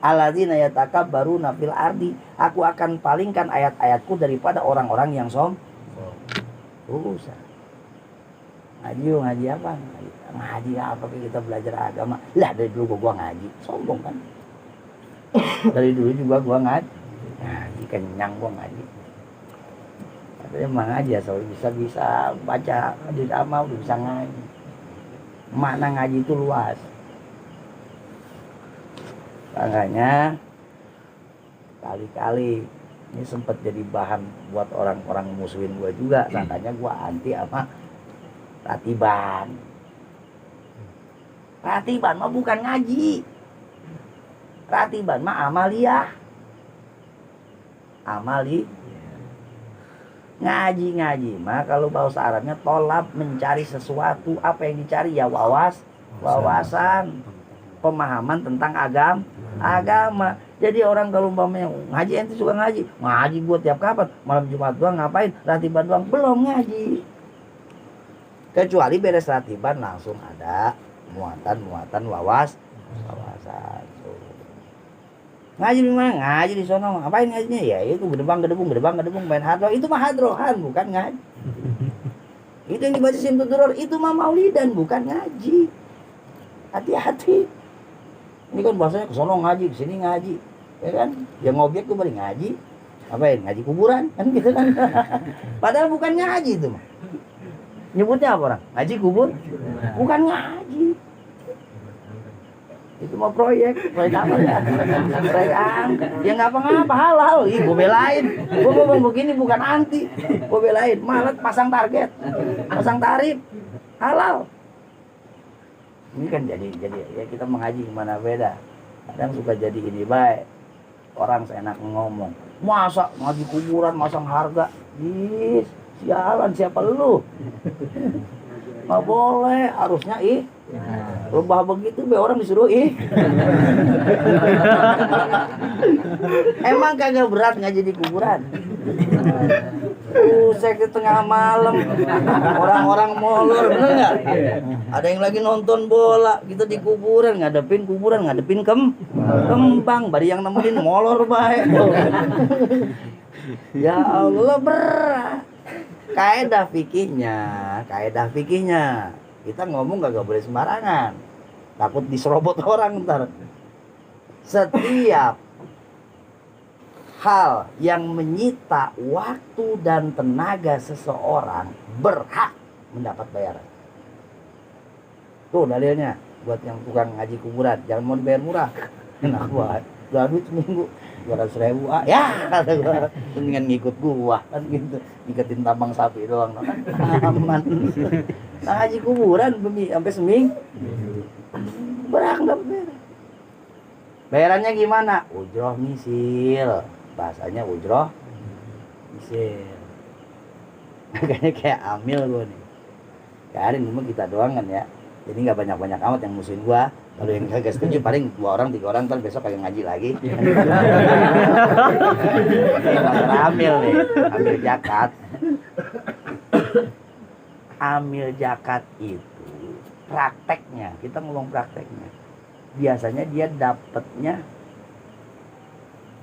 Speaker 1: Alladzina yatakabbaruna fil ardi, aku akan palingkan ayat-ayatku daripada orang-orang yang sombong. Usah. Ngaji apa? Ngaji apa kita belajar agama? Lah dari dulu gua ngaji, sombong kan? Dari dulu juga gua ngaji kenyang gua ngaji. Katanya emang ngaji asal bisa baca hadis amal, udah bisa ngaji. Makna ngaji itu luas. Makanya kali-kali ini sempat jadi bahan buat orang-orang musuhin gua juga. Katanya gua anti sama ratiban. Ratiban mah bukan ngaji. Ratiban mah amaliyah. Ngaji mah kalau bahasa Arabnya tolab, mencari sesuatu. Apa yang dicari ya wawasan, pemahaman tentang agama. Jadi orang kalau umpamanya ngaji, ente suka ngaji gua tiap kapan? Malam Jumat doang ngapain? Ratiban doang belum ngaji. Kecuali beres ratiban langsung ada muatan wawasan. Ngaji di mana? Ngaji di sono. Ngapain ngajinya? Ya itu gedebang main hadroh. Itu mah hadrohan, bukan ngaji. Itu yang dibaca Simtuduror, itu mah maulidan, bukan ngaji. Hati-hati. Ini kan bahasanya ke sono ngaji, ke sini ngaji. Ya kan? Yang ngobjek tuh balik ngaji. Ngapain? Ngaji kuburan kan gitu kan. Padahal bukan ngaji itu mah. Nyebutnya apa orang? Ngaji kubur? Bukan ngaji. Itu mah proyek apa ya? Proyek angkat. Ya nggak apa-apa, halal. Ih, gue belain. Gue ngomong begini bukan anti. Gue belain. Malah pasang target, pasang tarif, halal. Ini kan jadi ya kita mengaji gimana beda. Kadang suka jadi ini baik. Orang seenak ngomong. Masa ngaji kuburan masang harga? Ih, sialan siapa lu? Nggak boleh, harusnya Rubah begitu be orang disuruh Emang kagak berat ngaji di kuburan. Usek di tengah malam orang-orang molor, bener nggak? Ada yang lagi nonton bola gitu di kuburan, ngadepin kembang, bari yang nemenin molor baik. Ya Allah, berat. Kaedah fikihnya. Kita ngomong gak boleh sembarangan. Takut diserobot orang ntar. Setiap hal yang menyita waktu dan tenaga seseorang berhak mendapat bayaran. Tuh dalilnya buat yang tukang ngaji kuburan, jangan mau dibayar murah. Enak banget. Duit seminggu 200.000 ya kata gua, mendingan ngikut gua kan gitu, ngikutin tambang sapi doang kan aman. Nah, ngaji kuburan sampai seminggu berhak dapat bayarannya gimana? Ujroh misil, bahasanya ujroh misil. Kayaknya kayak amil gua nih. Karin cuma kita doang kan ya, jadi nggak banyak amat yang musuhin gua. Kalau yang kagak setuju paling 2 orang 3 orang, ntar besok kagak ngaji lagi. Amil nih, amil zakat. Amil zakat itu prakteknya, kita ngomong prakteknya. Biasanya dia dapatnya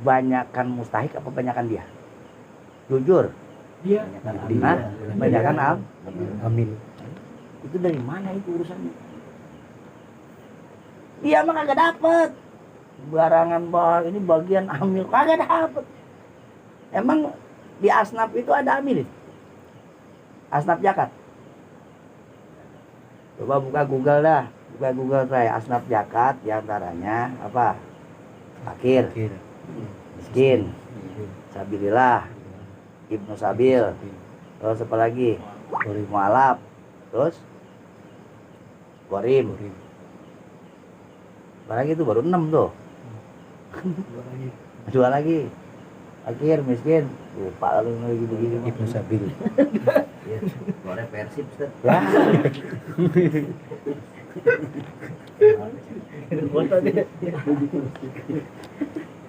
Speaker 1: banyakan mustahik apa banyakan dia? Jujur.
Speaker 2: Dia.
Speaker 1: Banyakan
Speaker 2: Amil.
Speaker 1: Itu dari mana itu urusannya? Dia mah kagak dapet barangan ini bagian amil kagak dapet. Emang di asnaf itu ada amil? Asnaf zakat. Coba buka Google saya asnaf zakat, diantaranya apa? Fakir, miskin, sabilillah, ibnu sabil, terus apa lagi? Mualaf, terus gorim. Apalagi itu baru 6 tuh. 2 lagi. Akhir miskin. Lupa lu lagi begini.
Speaker 2: Ibnu Sabil.
Speaker 1: Ya, suara Persib, Ustaz. Ya.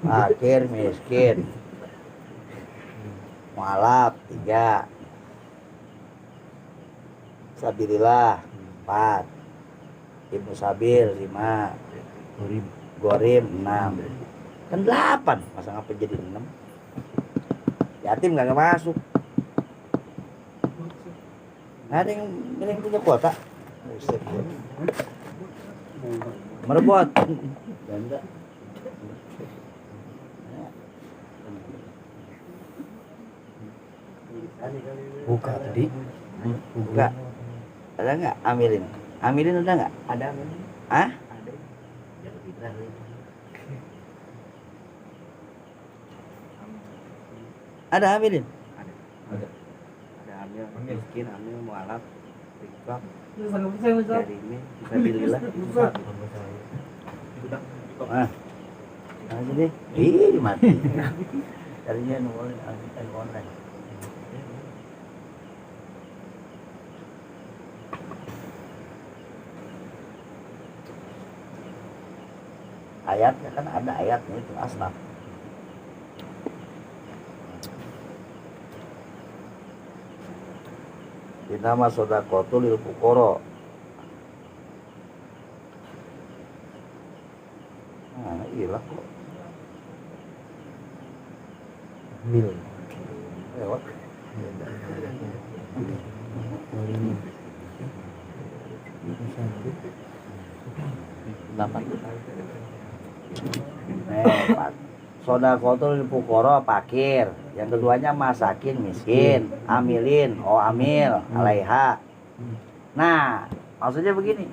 Speaker 1: Akhir miskin. Mualaf 3. Sabilillah 4. Ibnu Sabil 5. Gorim 6. Kan 8. Masa ngapa jadi 6? Yatim gak masuk. Ada yang punya kuota. Buset. Merebut. Ganda.
Speaker 2: Buka tadi.
Speaker 1: Buka. Ada nggak amilin? Amilin udah nggak?
Speaker 3: Ada amilin.
Speaker 1: Hah? Ada amilin?
Speaker 3: Ada amil, miskin, amil, mualaf, rikab,
Speaker 4: Saya
Speaker 3: dari ini, fisabilillah.
Speaker 1: Ah. Nah, jadi, ih mati. Tadinya nungguin online. Ayatnya kan ada ayatnya itu asnaf. Inama sodakotu lil fuqara. Nah, hilang kok.
Speaker 2: Mil.
Speaker 1: Lewat. sodakotul fukoro fakir, yang keduanya masakin miskin, amilin amil alaiha. Nah, maksudnya begini,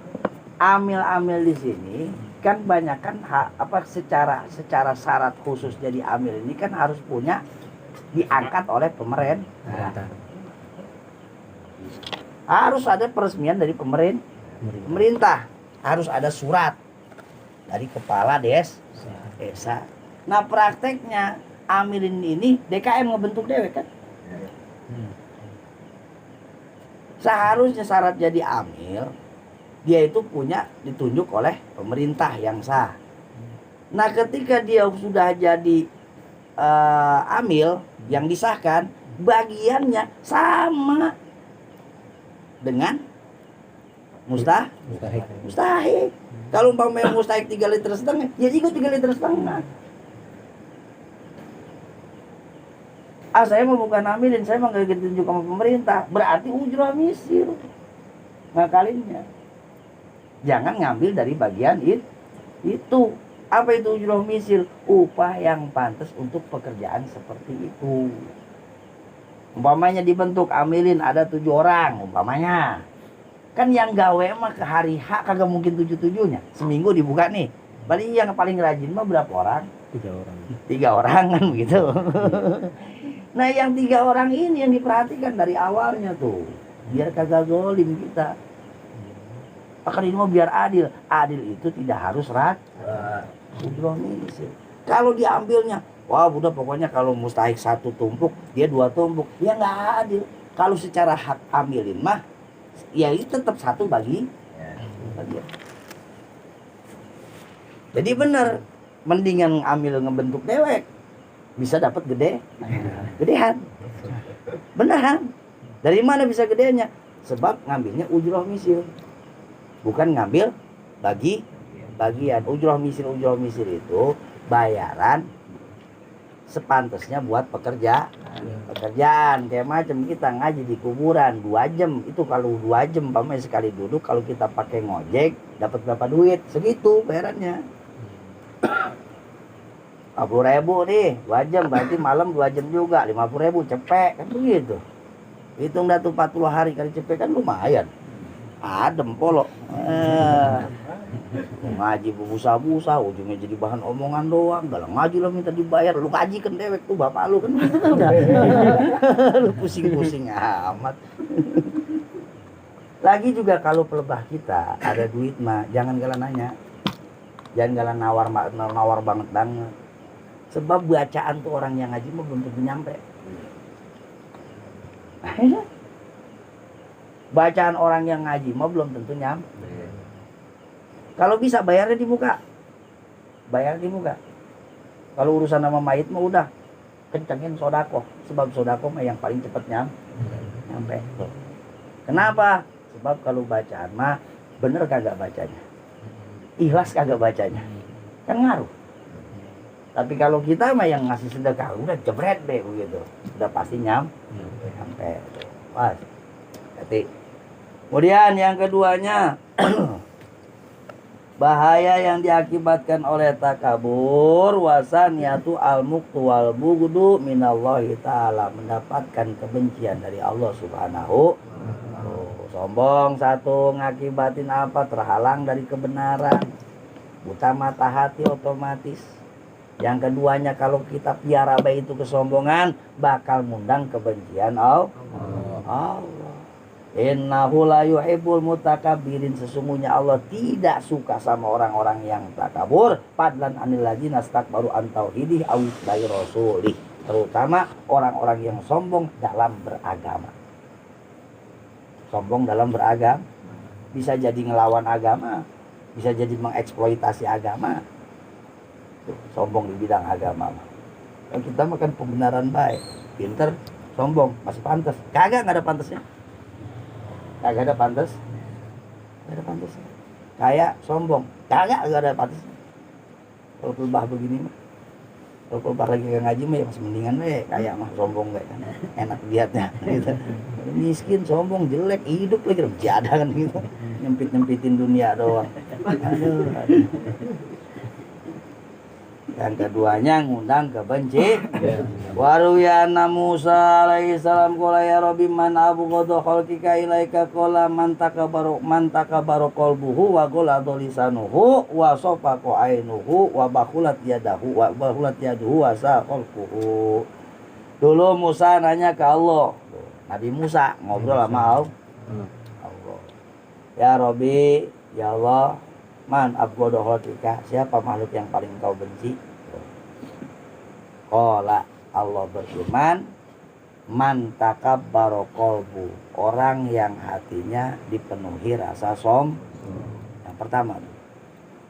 Speaker 1: amil di sini kan banyakkan secara syarat khusus jadi amil ini kan harus punya diangkat oleh pemerintah. Harus ada peresmian dari pemerintah, harus ada surat dari kepala desa. Nah, prakteknya amilin ini DKM ngebentuk dewek kan. Seharusnya syarat jadi amil dia itu punya ditunjuk oleh pemerintah yang sah. Nah, ketika dia sudah jadi amil yang disahkan, bagiannya sama dengan mustahik. Kalau umpamanya mustahik 3,5 liter, ya juga 3,5 liter. Saya mau bukan amilin, saya mau nggak ditunjuk sama pemerintah, berarti ujrah misil ngakalinnya. Jangan ngambil dari bagian itu. Apa itu ujrah misil? Upah yang pantas untuk pekerjaan seperti itu. Umpamanya dibentuk amilin ada 7 orang umpamanya. Kan yang gawe mah ke hari H kagak mungkin 7-7-nya. Seminggu dibuka nih. Paling yang paling rajin mah berapa orang?
Speaker 2: 3 orang.
Speaker 1: 3 orang kan begitu. Nah, yang 3 orang ini yang diperhatikan dari awalnya tuh, biar kagak zolim kita. Akan ini mau biar adil. Adil itu tidak harus ujrah misil. Kalau diambilnya, wah udah pokoknya kalau mustahik 1 tumpuk, dia 2 tumpuk, ya nggak adil. Kalau secara hak amilin mah, ya itu tetap 1 bagi. Jadi bener, mendingan ambil ngebentuk dewek, bisa dapat gedean. Beneran. Dari mana bisa gedenya? Sebab ngambilnya ujrah misil, bukan ngambil bagian. Ujrah misil itu bayaran sepantasnya buat pekerjaan. Kayak macam kita ngaji di kuburan 2 jam, itu kalau 2 jam pamanya sekali duduk, kalau kita pakai ngojek dapat berapa duit, segitu bayarannya. 50.000 nih 2 jam, berarti malam 2 jam juga 50.000, cepet kan begitu. Hitung dah tuh 40 hari kali cepet kan lumayan. Adem polok. Ngaji busa-busa, ujungnya jadi bahan omongan doang. Dalam ngaji lo minta dibayar, lu ngaji kan dewek tuh bapak lu kan. Udah. Lu pusing-pusing amat. Lagi juga kalau pelebah kita ada duit mah jangan galan nanya. Jangan galan nawar banget. Sebab bacaan tuh orang yang ngaji mah belum tentu nyampe. Bacaan orang yang ngaji mah belum tentu nyampe. Kalau bisa bayarnya di muka. Kalau urusan sama mayit mah udah kencengin sodako. Sebab sodako mah yang paling cepat nyampe. Kenapa? Sebab kalau bacaan mah bener kagak bacanya, ikhlas kagak bacanya, kan ngaruh. Tapi kalau kita mah yang ngasih sedekah udah jebret deh begitu, udah pasti nyampe. Pas. Jadi kemudian yang keduanya bahaya yang diakibatkan oleh takabur, wasaniyatu al-muqtu wal bughdu minallahi ta'ala, mendapatkan kebencian dari Allah Subhanahu. Sombong satu ngakibatin apa? Terhalang dari kebenaran, buta mata hati otomatis. Yang keduanya kalau kita piara baik itu kesombongan, bakal ngundang kebencian Allah. Innahu la yuhibbul mutakabbirin, sesungguhnya Allah tidak suka sama orang-orang yang takabur. Padlan anil ladzina astakbaru an tauhidih aw bi rasulih, terutama orang-orang yang sombong dalam beragama. Sombong dalam beragama bisa jadi ngelawan agama, bisa jadi mengeksploitasi agama. Tuh, sombong di bidang agama. Dan kita makan pembenaran baik, pinter, sombong masih pantas. Kagak, nggak ada pantasnya. Kagak ada pantas. Kayak sombong, kagak ada pantasnya. Kalau pelbah begini mah, kalau pelbah lagi ngaji mah ya masih mendingan kayak mah sombong kan enak lihatnya gitu. Miskin, sombong, jelek, hidup lagi ada kan gitu. Nyempitin dunia doang. Aduh. Yang keduanya ngundang kebenci. Waruyana Musa alaihi salam qala ya rabbi man abghadha khalqika ilaika qala man takabaru qalbuhu wa ghaladu lisanuhu wa safaqa ainuhu wa bakhulat yaduhu wa saqalquhu. Dulu Musa nanya ke Allah. Nabi Musa ngobrol sama Allah. Ya Rabbi, ya Allah, man abghadha khalqika, siapa makhluk yang paling kau benci? Qala, Allah berfirman, man takabbaru qalbu, orang yang hatinya dipenuhi rasa yang pertama.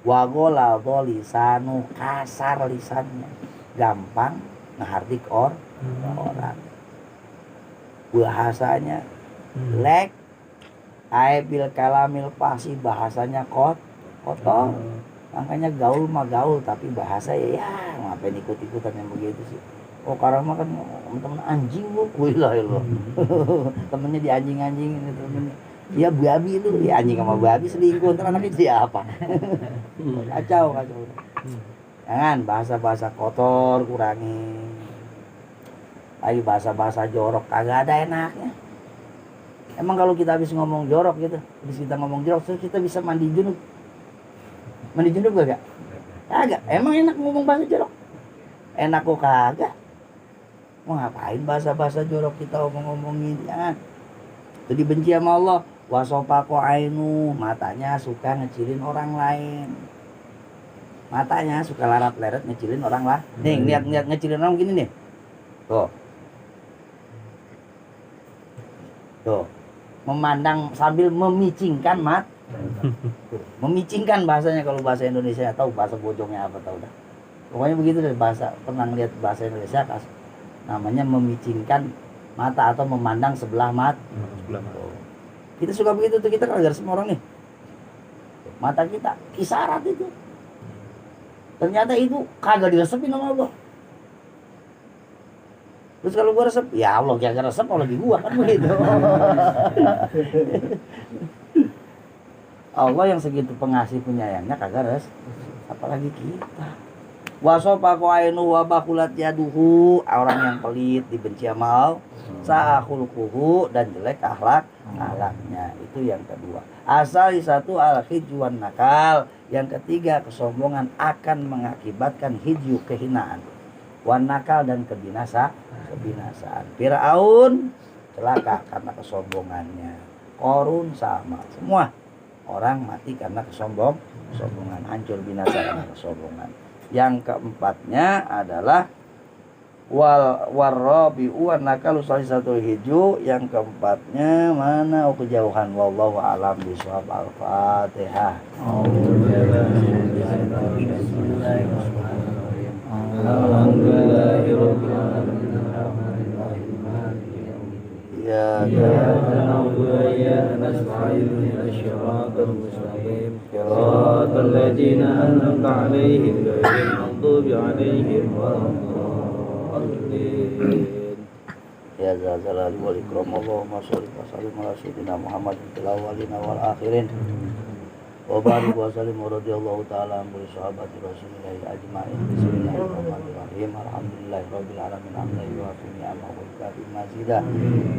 Speaker 1: Wa ghaladu lisanu, kasar lisannya, gampang ngehardik orang. Bahasanya lek aibil kalamil pasi, bahasanya kotor. Makanya gaul mah gaul, tapi bahasa ya ngapain ikut-ikutan yang begitu sih. Oh karena mah kan temen anjing lu, wilah lo. Temennya di anjing-anjing ini temennya. Ya babi itu, ya anjing sama babi selingkuh, ntar anaknya jadi apa? Kacau. Jangan bahasa-bahasa kotor kurangin. Lagi bahasa-bahasa jorok kagak ada enaknya. Emang kalau kita habis ngomong jorok gitu, habis kita ngomong jorok, terus kita bisa mandi junub. Mandi junub gak? Kagak. Emang enak ngomong bahasa jorok? Enak kok kagak. Mau ngapain bahasa-bahasa jorok kita ngomong-ngomongin? Jangan. Itu dibenci sama Allah. Wasopako ainu, matanya suka ngecilin orang lain. Matanya suka larat-leret ngecilin orang lain. Nih, lihat ngecilin orang gini nih. Tuh. Memandang sambil memicingkan memicingkan bahasanya, kalau bahasa Indonesia tahu bahasa bojongnya apa tahu dah. Pokoknya begitu deh bahasa, pernah lihat bahasa Indonesia namanya memicingkan mata atau memandang sebelah mata. Kita suka begitu tuh, kita kalau dari semua orang nih. Mata kita isyarat itu. Ternyata itu kagak diresepin sama Allah. Terus kalau gua resep, ya Allah kagak resep apalagi gua kan begitu. Allah yang segitu pengasih penyayangnya kagak res, apalagi kita. Wasopaku ainu wa bakulat yaduhu, orang yang pelit dibenci sama sa'akhulquhu, dan jelek akhlaknya. Itu yang kedua. Asal satu al-hijwan nakal, yang ketiga kesombongan akan mengakibatkan hijyu, kehinaan, wan nakal, dan kebinasaan. Firaun celaka karena kesombongannya. Korun sama, semua orang mati karena kesombongan, hancur binasa karena kesombongan. Yang keempatnya adalah warrabi'u wan nakalu satu hiju. Yang keempatnya mana? Kejauhan. Wallahu a'lam bishawab. Al-Fatihah. Alhamdulillahirabbil alamin. Iyyaka na'budu wa iyyaka nasta'in. Ihdinas siratal mustaqim. Siratal ladzina an'amta 'alaihim ghairil maghdubi 'alaihim waladdallin. Ya zalzalal wal ikram. Allahumma shalli wa sallim ala sayyidina Muhammadin fil awwalin wal akhirin. Wa barik wa sallim wa radhiyallahu ta'ala an sahabati Rasulillah ajma'in. Bismillahirrahmanirrahim. Alhamdulillahirabbil alamin. Hamdan yuwafi ni'amahu wa yukafi mazidah.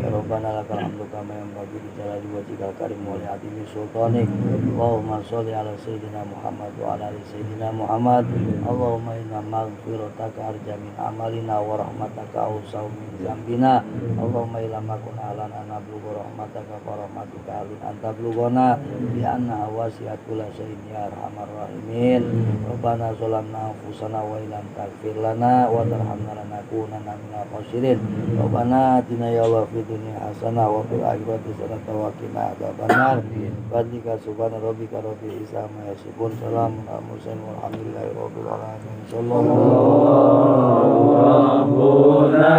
Speaker 1: Ya Rabbana lakal hamdu kama yanbaghi li jalali wajhikal karim wa li 'azimi sultanik. Allahumma shalli ala sayyidina Muhammad wa ala ali sayyidina Muhammad. Allahumma inna maghfirataka arja min amalina wa rahmataka awsa'u min dzambina. Allahumma ila ma kunna alana nablughu rahmataka wa rahmatuka alin antablughana bi anna wasi'at kula syai'in ya arhamar rahimin. Rabbana zalamna anfusana wa illam taghfir lana wa tarhamna lanakunanna minal khasirin. Rabbana atina ya Allah fid dunya hasanah wa fil akhirati hasanah wa qina adzabannar. Fadlika subhana rabbika rabbil izzati amma yasifun. Salamun alal mursalin walhamdulillahi rabbil alamin. Sallallahu rabbuna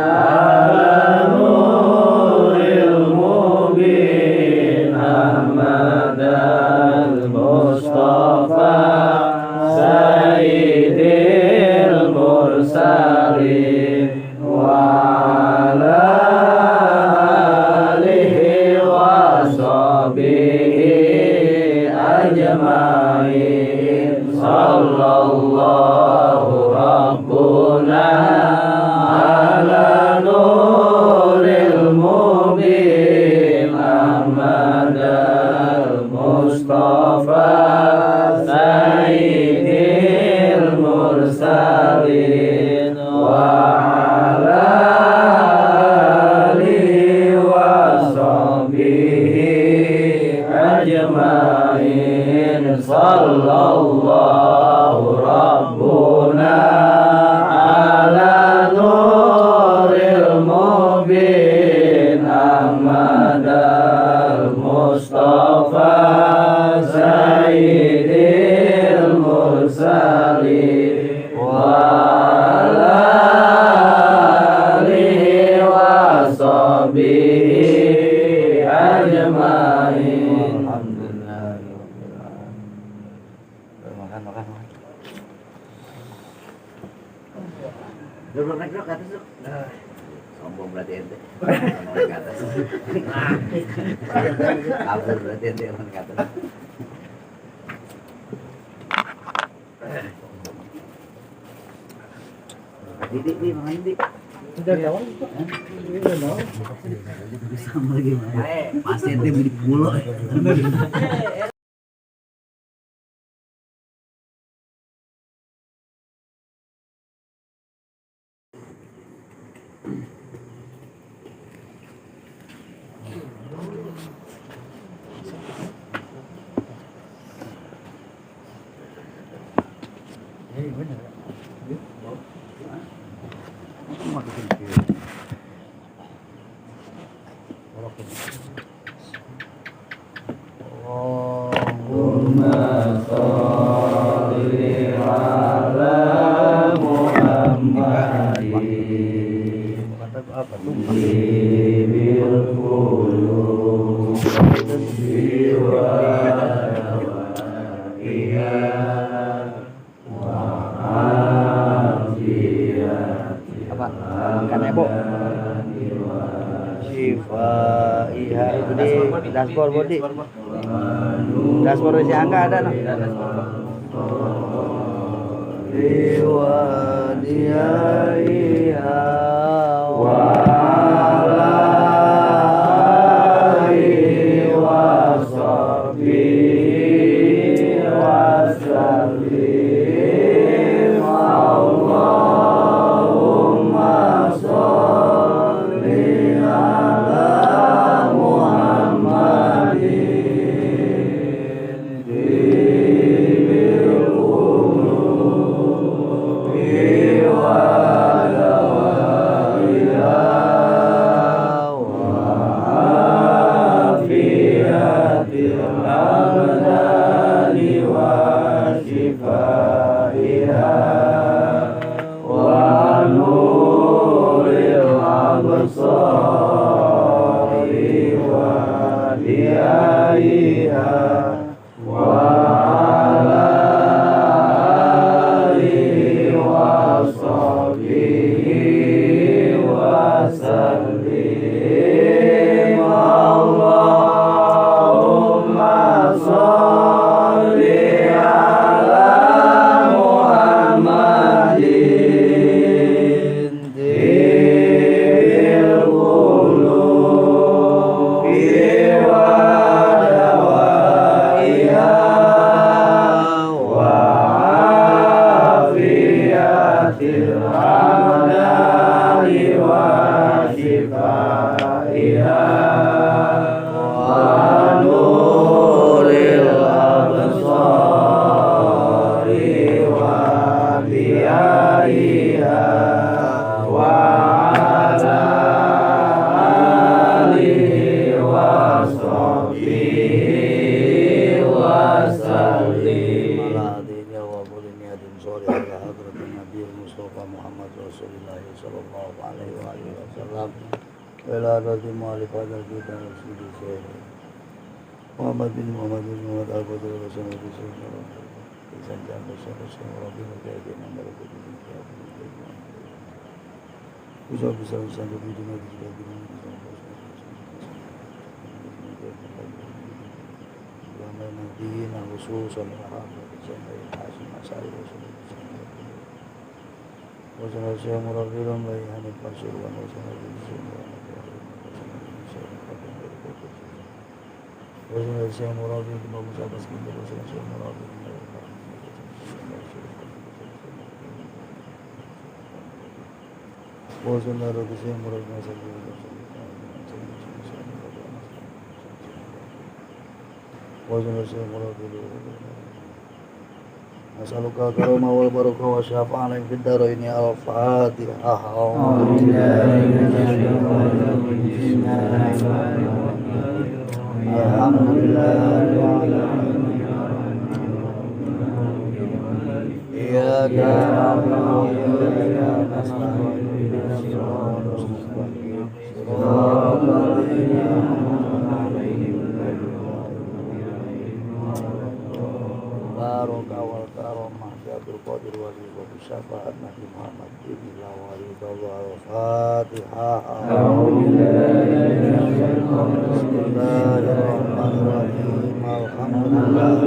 Speaker 1: ala nuril mubin Ahmad al-Mustafa Sayyidil Mursalin wa ala alihi wa sahbihi ajma'in.
Speaker 3: sallallahu rabbuna ala nuril mubin Ahmadal Mustafa Sayyidil Mursalin wa ala alihi wa sahbihi ajmain sallallahu rabbuna ala nuril mubin Ahmadal Mustafa Sayyidil Mursalin wa ala alihi wa sahbihi ajmain. Alhamdulillah. Makan.
Speaker 1: Duduk naik ke atas dulu. Sombong berarti ente. Naik ke atas. Kabur berarti ente naik ke atas. Didik nih, makan didik. Sama lagi. Pasti ente bidik bulu. Allahumma sholli ala Muhammadin bil qulub apa? Kan Ebo Shifaiha itu di dashboard body. Dashboard si Angga ada no? Liwadiyaiha wa ala alihi wa sahbihi wa sallim. Allahumma sholli ala Muhammadin bil qulubi wa dawaiha wa afiyatil abdani wa shifaiha wa nuril absari wa diyaiha wa ala alihi wa sahbihi wa sallim. Allahumma sholli ala Muhammadin bil qulubi wa dawaiha wa afiyatil abdani wa shifaiha wa nuril absari wa diyaiha wa ala alihi wa sahbihi wa sallim. Ala adhinya wa buliniyadin sholih ala hadratin Nabi Mustafa Muhammad Rasulullah sallallahu alaihi wa alihi wasallam wa ila radhi mu'alif hadal kita rasuli sayyid Muhammad bin Muhammad bin Muhammad al-Badr Rasulullah sallallahu alaihi wasallam. الدين خصوصا محمد صلى الله عليه وسلم وصلى الشيخ مربي بيان الفصل وصلى وصلى الشيخ مربي بمصاب اسكندر وصلى الشيخ مربي وصلى الشيخ مربي وصلى الشيخ مربي أسألك الكرم والبركة والشفاعة في الدارين الفاتحة. الحمد لله إياك نعبد وإياك نستعين صراط المستقيم صراط الذين أنعمت عليهم بارك والكرم Abdul Qadir wali wa syafaat Nabi Muhammad ila wali al-Fatihah. Bismillahirrahmanirrahim. Alhamdulillah.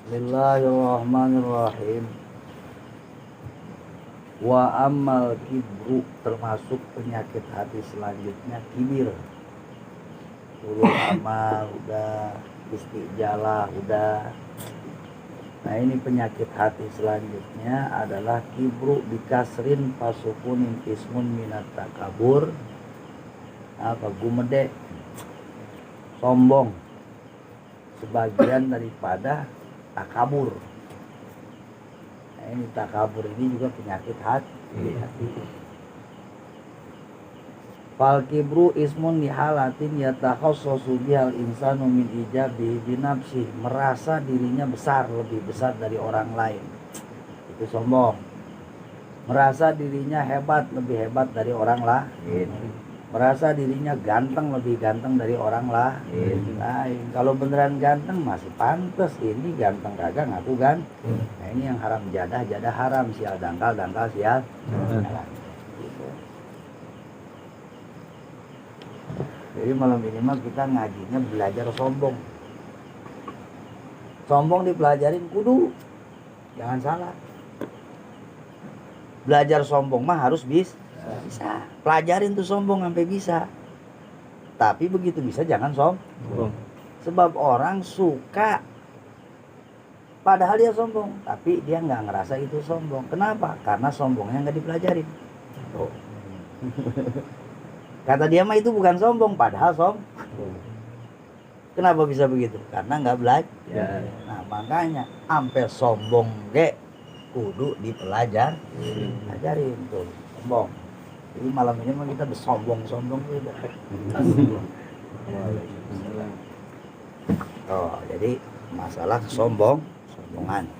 Speaker 1: Bismillahirrahmanirrahim. Wa ammal kibru, termasuk penyakit hati selanjutnya kibir. Ulul amal udah, istijalah udah. Nah ini penyakit hati selanjutnya adalah kibru bikasrin pasukunin ismun minat takabur. Apa gumede, sombong, sebagian daripada takabur. Nah, ini takabur ini juga penyakit hati. Fal kibru ismun lihalatin yatakhassasu bihal insanu min ijabi binafsi, merasa dirinya besar, lebih besar dari orang lain. Itu sombong. Merasa dirinya hebat, lebih hebat dari orang lain. Merasa dirinya ganteng, lebih ganteng dari orang lain. Kalau beneran ganteng masih pantas, ini ganteng kagak ngaku ganteng. Nah, ini yang haram jadah, jadah haram, sial dangkal, dangkal sial. Gitu. Jadi malam ini mah kita ngajinya belajar sombong. Sombong dipelajarin kudu, jangan salah. Belajar sombong mah harus bisa. Pelajarin tuh sombong sampai bisa. Tapi begitu bisa jangan sombong. Sebab orang suka padahal dia sombong, tapi dia nggak ngerasa itu sombong. Kenapa? Karena sombongnya nggak dipelajarin. Tuh. Kata dia mah itu bukan sombong, padahal sombong. Kenapa bisa begitu? Karena nggak belajar. Nah makanya sampai sombong kudu dipelajarin. Pelajarin tuh sombong. Jadi malam ini mah kita bersombong-sombong juga. Oh, jadi masalah sombongan.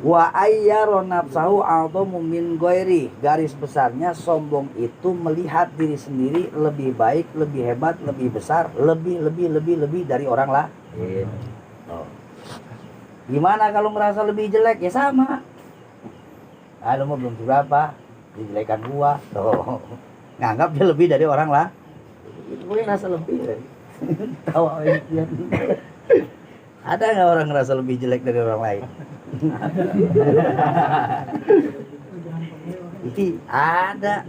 Speaker 1: Wa ayyara nafsahu a'dhamu min ghairi, garis besarnya sombong itu melihat diri sendiri lebih baik, lebih hebat, lebih besar, lebih dari orang lain. Oh. Gimana kalau merasa lebih jelek? Ya sama. Lu mau belum seberapa, dijelekan gua. Tuh. Nganggap dia lebih dari orang lah. Itu mungkin rasa lebih. Tawa dia. Ada nggak orang ngerasa lebih jelek dari orang lain? Ada.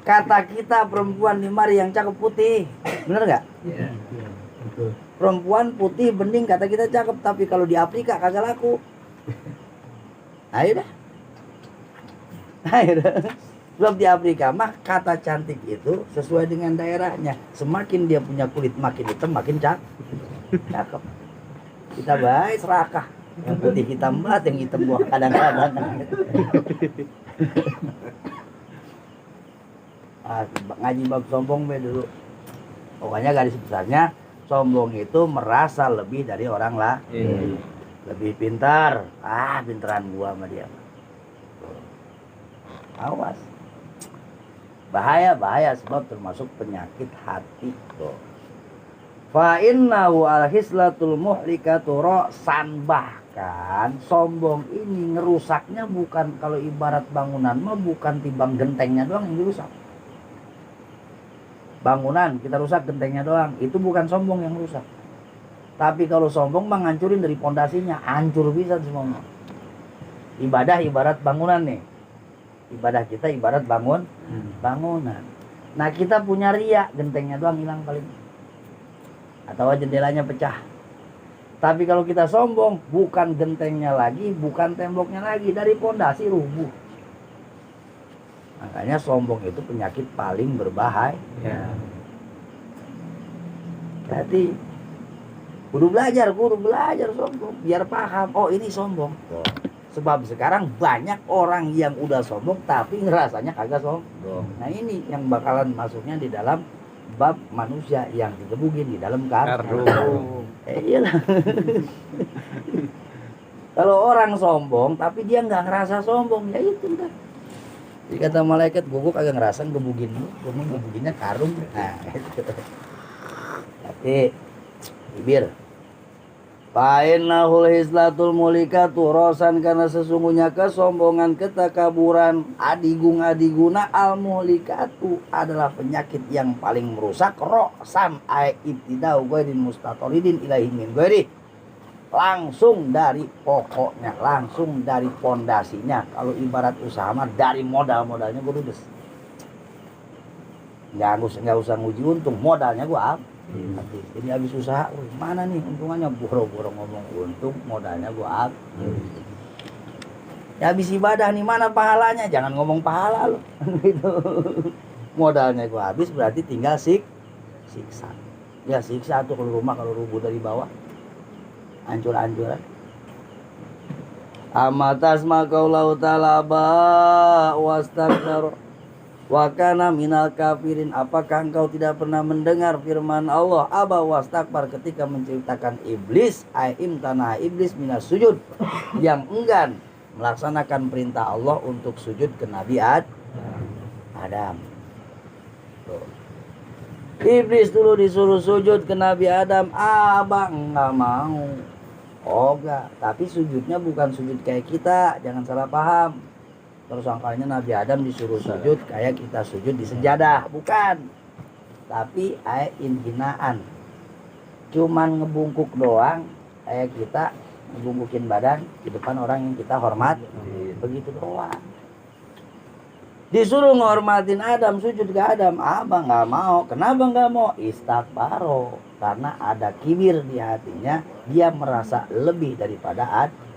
Speaker 1: Kata kita perempuan di mari yang cakep putih, bener nggak? Iya. Perempuan putih bening kata kita cakep, tapi kalau di Afrika kagak laku. Ayo dah. Sebab di Afrika mah kata cantik itu sesuai dengan daerahnya. Semakin dia punya kulit makin hitam makin cakep. Kita baik serakah. Yang putih hitam banget, yang hitam buah kadang-kadang. Ngaji bab sombong be dulu. Pokoknya garis besarnya sombong itu merasa lebih dari orang lain. lebih pintar. Pinteran gua sama dia. Awas. Bahaya sebab termasuk penyakit hati. Fa innahu al-hislatul muhlikatu ra'san, bahkan sombong ini ngerusaknya bukan, kalau ibarat bangunan mah bukan timbang gentengnya doang yang dirusak. Bangunan kita rusak gentengnya doang, itu bukan sombong yang rusak. Tapi kalau sombong mah ngancurin dari pondasinya, hancur bisa semuanya. Ibadah ibarat bangunan nih. Ibadah kita ibarat bangunan. Nah, kita punya riya, gentengnya doang hilang paling. Atau jendelanya pecah. Tapi kalau kita sombong, bukan gentengnya lagi, bukan temboknya lagi, dari pondasi rubuh. Makanya sombong itu penyakit paling berbahaya. Jadi kudu belajar sombong biar paham, oh ini sombong. Sebab sekarang banyak orang yang udah sombong tapi ngerasanya kagak sombong. Nah, ini yang bakalan masuknya di dalam bab manusia yang digebugin di dalam karung. Iyalah. Kalau orang sombong tapi dia nggak ngerasa sombong, ya itu kan. Jadi kata malaikat, gua kagak ngerasa gebugin lu, gua gebuginnya karung. Nah, itu. Tapi bibir. Fa'innahul hislatul mulikatu rosan, karena sesungguhnya kesombongan, ketakaburan, adigung-adiguna al mulikatu adalah penyakit yang paling merusak. Rosan ay ibtidau ghairin mustatolidin ilahi min ghairi, langsung dari pokoknya, langsung dari pondasinya. Kalau ibarat usaha mah dari modalnya gue ludes. Nggak usah nguji untung, modalnya gue apa? Jadi habis usaha, mana nih untungannya, boro-boro ngomong untung, modalnya gua up. Ya habis ibadah nih, mana pahalanya, jangan ngomong pahala lo. Gitu. Modalnya gua habis, berarti tinggal siksa. Ya siksa tuh kalau rumah, kalau rubuh dari bawah, hancur-hancuran. Amatas makaulahu ta'ala ba wastakbar wa kana minal kafirin. Apakah engkau tidak pernah mendengar firman Allah, aba wastakbar, ketika menceritakan iblis, aim tanah iblis minas sujud, yang enggan melaksanakan perintah Allah untuk sujud ke Nabi Adam. Tuh. Iblis dulu disuruh sujud ke Nabi Adam, abang nggak mau. Oh enggak, tapi sujudnya bukan sujud kayak kita, jangan salah paham. Terus angkanya Nabi Adam disuruh sujud kayak kita sujud di sejadah, bukan. Tapi hinaan. Cuman ngebungkuk doang, kayak kita ngebungkukin badan di depan orang yang kita hormat. Begitu doang. Disuruh ngormatin Adam, sujud ke Adam, abang nggak mau. Kenapa nggak mau? Istakbaro, karena ada kibir di hatinya, dia merasa lebih daripada Adam.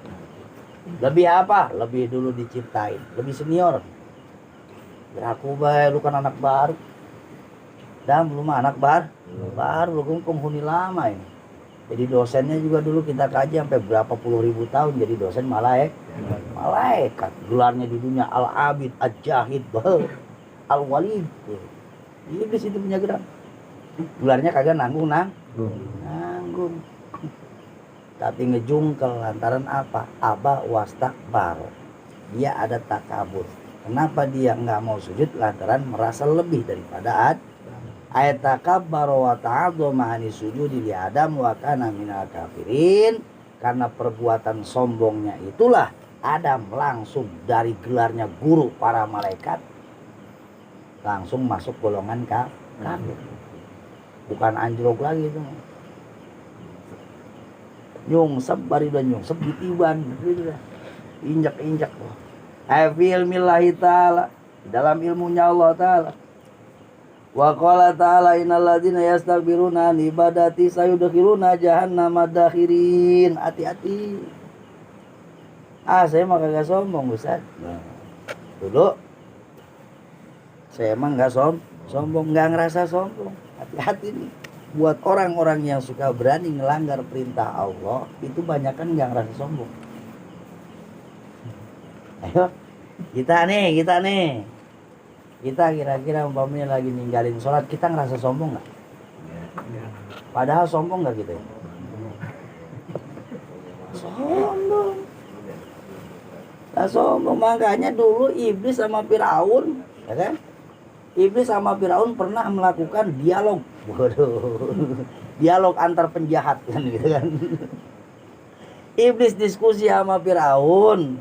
Speaker 1: Lebih apa? Lebih dulu diciptain, lebih senior. Beraku bae, lu kan anak baru. Dan belum anak baru, lu penghuni lama ini. Jadi dosennya juga dulu kita kaji sampai berapa puluh ribu tahun jadi dosen malaikat. Gelarnya di dunia Al-Abid, Al-Jahid, Al-Walid. Iblis itu punya gelar. Gelarnya kagak nanggung. Tapi ngejungkel lantaran apa? Aba wastakbar. Dia ada takabur. Kenapa dia nggak mau sujud? Lantaran merasa lebih daripada ayat takabbar wa ta'adzama ani sujudi li Adam wa kana minal kafirin. Karena perbuatan sombongnya itulah Adam langsung dari gelarnya guru para malaikat langsung masuk golongan kafir. Bukan anjlok lagi itu. Nyungsep bari dan nyungsep ditiban gitu dah. Injak-injak. Fi ilmillahi ta'ala, dalam ilmunya Allah Ta'ala. Wa qala ta'ala innal ladzina yastakbiruna an ibadati sayudkhiluna jahannama dakhirin. Hati-hati. Saya mah kagak sombong, Ustaz. Nah, dulu saya emang enggak sombong, enggak ngerasa sombong. Hati-hati nih. Buat orang-orang yang suka berani ngelanggar perintah Allah, itu banyak kan nggak ngerasa sombong. Ayo, kita nih. Kita kira-kira umpamanya lagi ninggalin sholat, kita ngerasa sombong nggak? Padahal sombong nggak gitu ya? sombong. Nah, sombong. Makanya dulu iblis sama Firaun, ya kan? Iblis sama Firaun pernah melakukan dialog. Waduh. Dialog antar penjahat kan gitu kan. Iblis diskusi sama Firaun.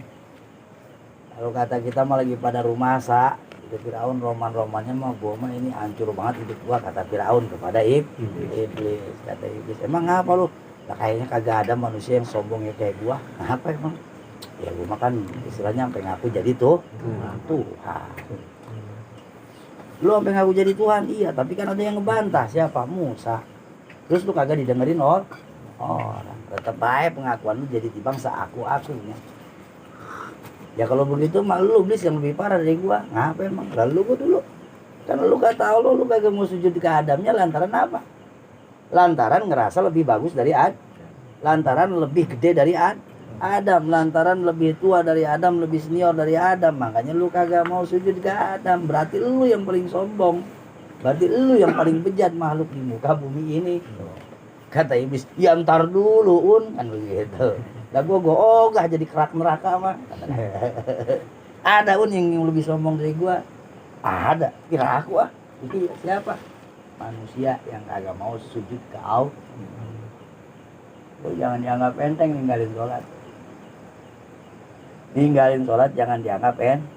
Speaker 1: Kalau kata kita mah lagi pada rumasa, itu Firaun roman-romannya mah gua mah ini hancur banget hidup gua, kata Firaun kepada iblis. Kata iblis, emang apa lu? Lah kayaknya kagak ada manusia yang sombongnya kayak gua. Apa emang? Ya gua mah kan istilahnya sampai ngaku jadi Tuhan. Lu sampai ngaku jadi Tuhan, iya, tapi kan ada yang ngebantah. Siapa? Musa. Terus lu kagak didengerin orang. Tetep baik pengakuan lu jadi timbang seaku-akunya. Ya kalau begitu mah lu iblis yang lebih parah dari gua. Ngapa emang? Lalu gua dulu. Kan lu kata Allah lu kagak mau sujud ke Adamnya lantaran apa? Lantaran ngerasa lebih bagus dari Adam. Lantaran lebih gede dari Adam. Lantaran lebih tua dari Adam, lebih senior dari Adam. Makanya lu kagak mau sujud ke Adam. Berarti lu yang paling sombong. Berarti lu yang paling bejat makhluk di muka bumi ini. Kata iblis, ya ntar dulu kan begitu. Lah gua ogah jadi kerak neraka mah. Ada yang lebih sombong dari gua. Ada, kira aku Iya, siapa? Manusia yang kagak mau sujud ke Allah. Jangan dianggap enteng ninggalin sholat. Ninggalin sholat jangan dianggap enteng.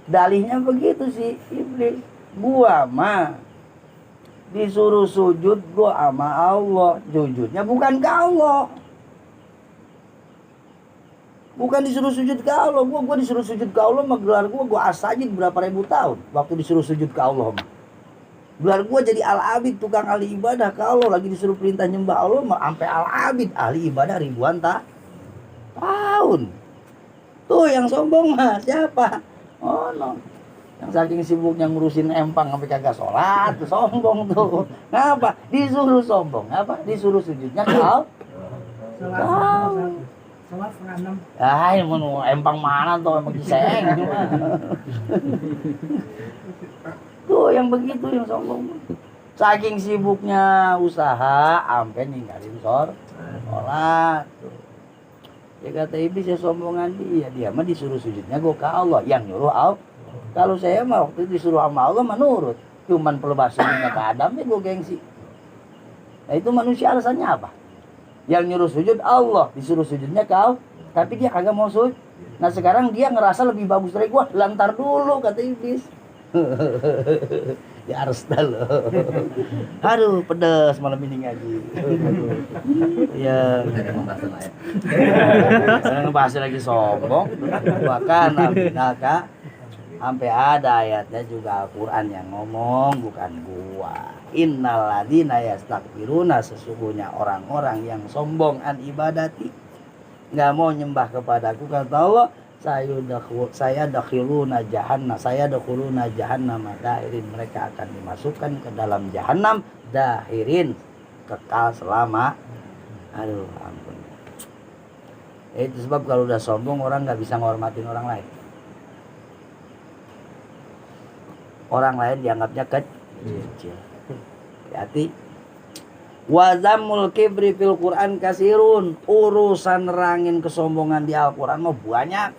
Speaker 1: Dalihnya begitu sih iblis. Gua mah disuruh sujud gua sama Allah, sujudnya bukan ke Allah. Bukan disuruh sujud ke Allah, gua disuruh sujud ke Allah mah gelar gua asajid berapa ribu tahun waktu disuruh sujud ke Allah mah. Gelar gua jadi al-abid, tukang ahli ibadah ke Allah, lagi disuruh perintah nyembah Allah mah sampai al-abid, ahli ibadah ribuan tahun. Tuh yang sombong mah siapa? Oh no. Yang saking sibuknya ngurusin empang sampai kagak sholat, tuh sombong tuh. Ngapa? Disuruh sombong, apa? Disuruh sujudnya kau.
Speaker 4: Sholat setengah 6.
Speaker 1: Ah, mau empang mana tuh emang kiseng gitu mah. Tuh yang begitu yang sombong. Saking sibuknya usaha sampai ninggalin sholat. Ya kata iblis ya sombongan dia mah disuruh sujudnya gua ke Allah, yang nyuruh Allah. Kalau saya mah waktu itu disuruh sama Allah menurut, cuman pelebas sujudnya ke Adam ya gue gengsi. Nah itu manusia alasannya apa? Yang nyuruh sujud Allah, disuruh sujudnya kau, tapi dia kagak mau sujud. Nah sekarang dia ngerasa lebih bagus dari gua, lantar dulu kata iblis. Ya harus loh. Aduh pedas malam ini ngaji. Ya. Saya ngebahas lagi sombong, bahkan Kak. Sampai ada ayatnya juga Al-Quran yang ngomong, bukan gua. Innal ladina yastakbiruna, sesungguhnya orang-orang yang sombong an ibadati, nggak mau nyembah kepadaku, kata Allah, saya dakhiluna jahannam dahirin, mereka akan dimasukkan ke dalam jahannam dahirin, kekal selama. Aduh ampun. Itu sebab kalau udah sombong orang nggak bisa menghormatin orang lain. Orang lain dianggapnya kecil. Hati-hati. Wazamul kibri fil Quran kasirun. Urusan nerangin kesombongan di Al-Quran mah banyak.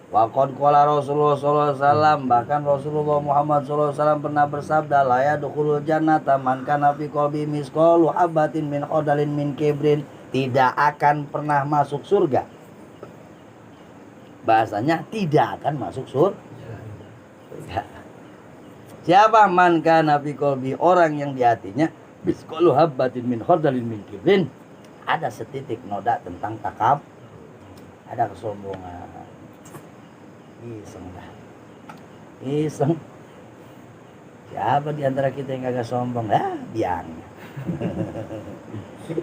Speaker 1: Wa qad qala Rasulullah sallallahu alaihi wasallam, bahkan Rasulullah Muhammad sallallahu alaihi wasallam pernah bersabda, la yadkhulul jannata man kana fi qalbi misqalu habatin min khardalin min kibrin. Tidak akan pernah masuk surga. Bahasanya tidak akan masuk surga. Siapa man kana fi qalbi, orang yang di hatinya misqalu habatin min khardalin min kibrin, ada setitik noda tentang takab, ada kesombongan. Iseng. Siapa di antara kita yang agak sombong? Biang.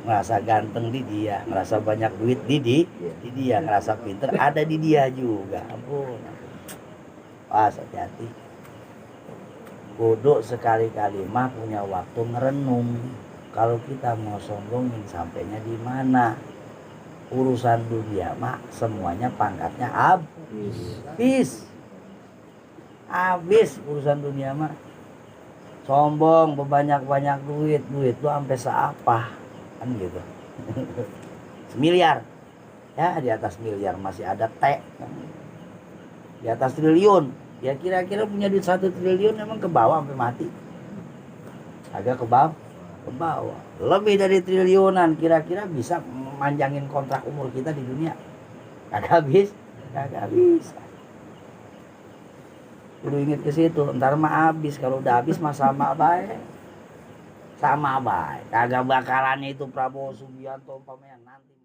Speaker 1: Ngerasa ganteng di dia, ngerasa banyak duit di dia, ngerasa pinter ada di dia juga. Ampun. Hati-hati. Kudu sekali-kali mah punya waktu ngerenung. Kalau kita mau sombongin sampainya di mana? Urusan dunia mah semuanya pangkatnya habis urusan dunia mah. Sombong, berbanyak-banyak duit lu sampai seapa? kan gitu. Semiliar ya, di atas miliar masih ada T, di atas triliun ya, kira-kira punya duit 1 triliun emang ke bawah sampai mati, agak ke bawah. Lebih dari triliunan kira-kira bisa manjangin kontrak umur kita di dunia? Kagak bisa. Kudu inget ke situ, ntar mah habis. Kalau udah habis mah sama baik, kagak bakalan itu Prabowo Subianto umpamanya nanti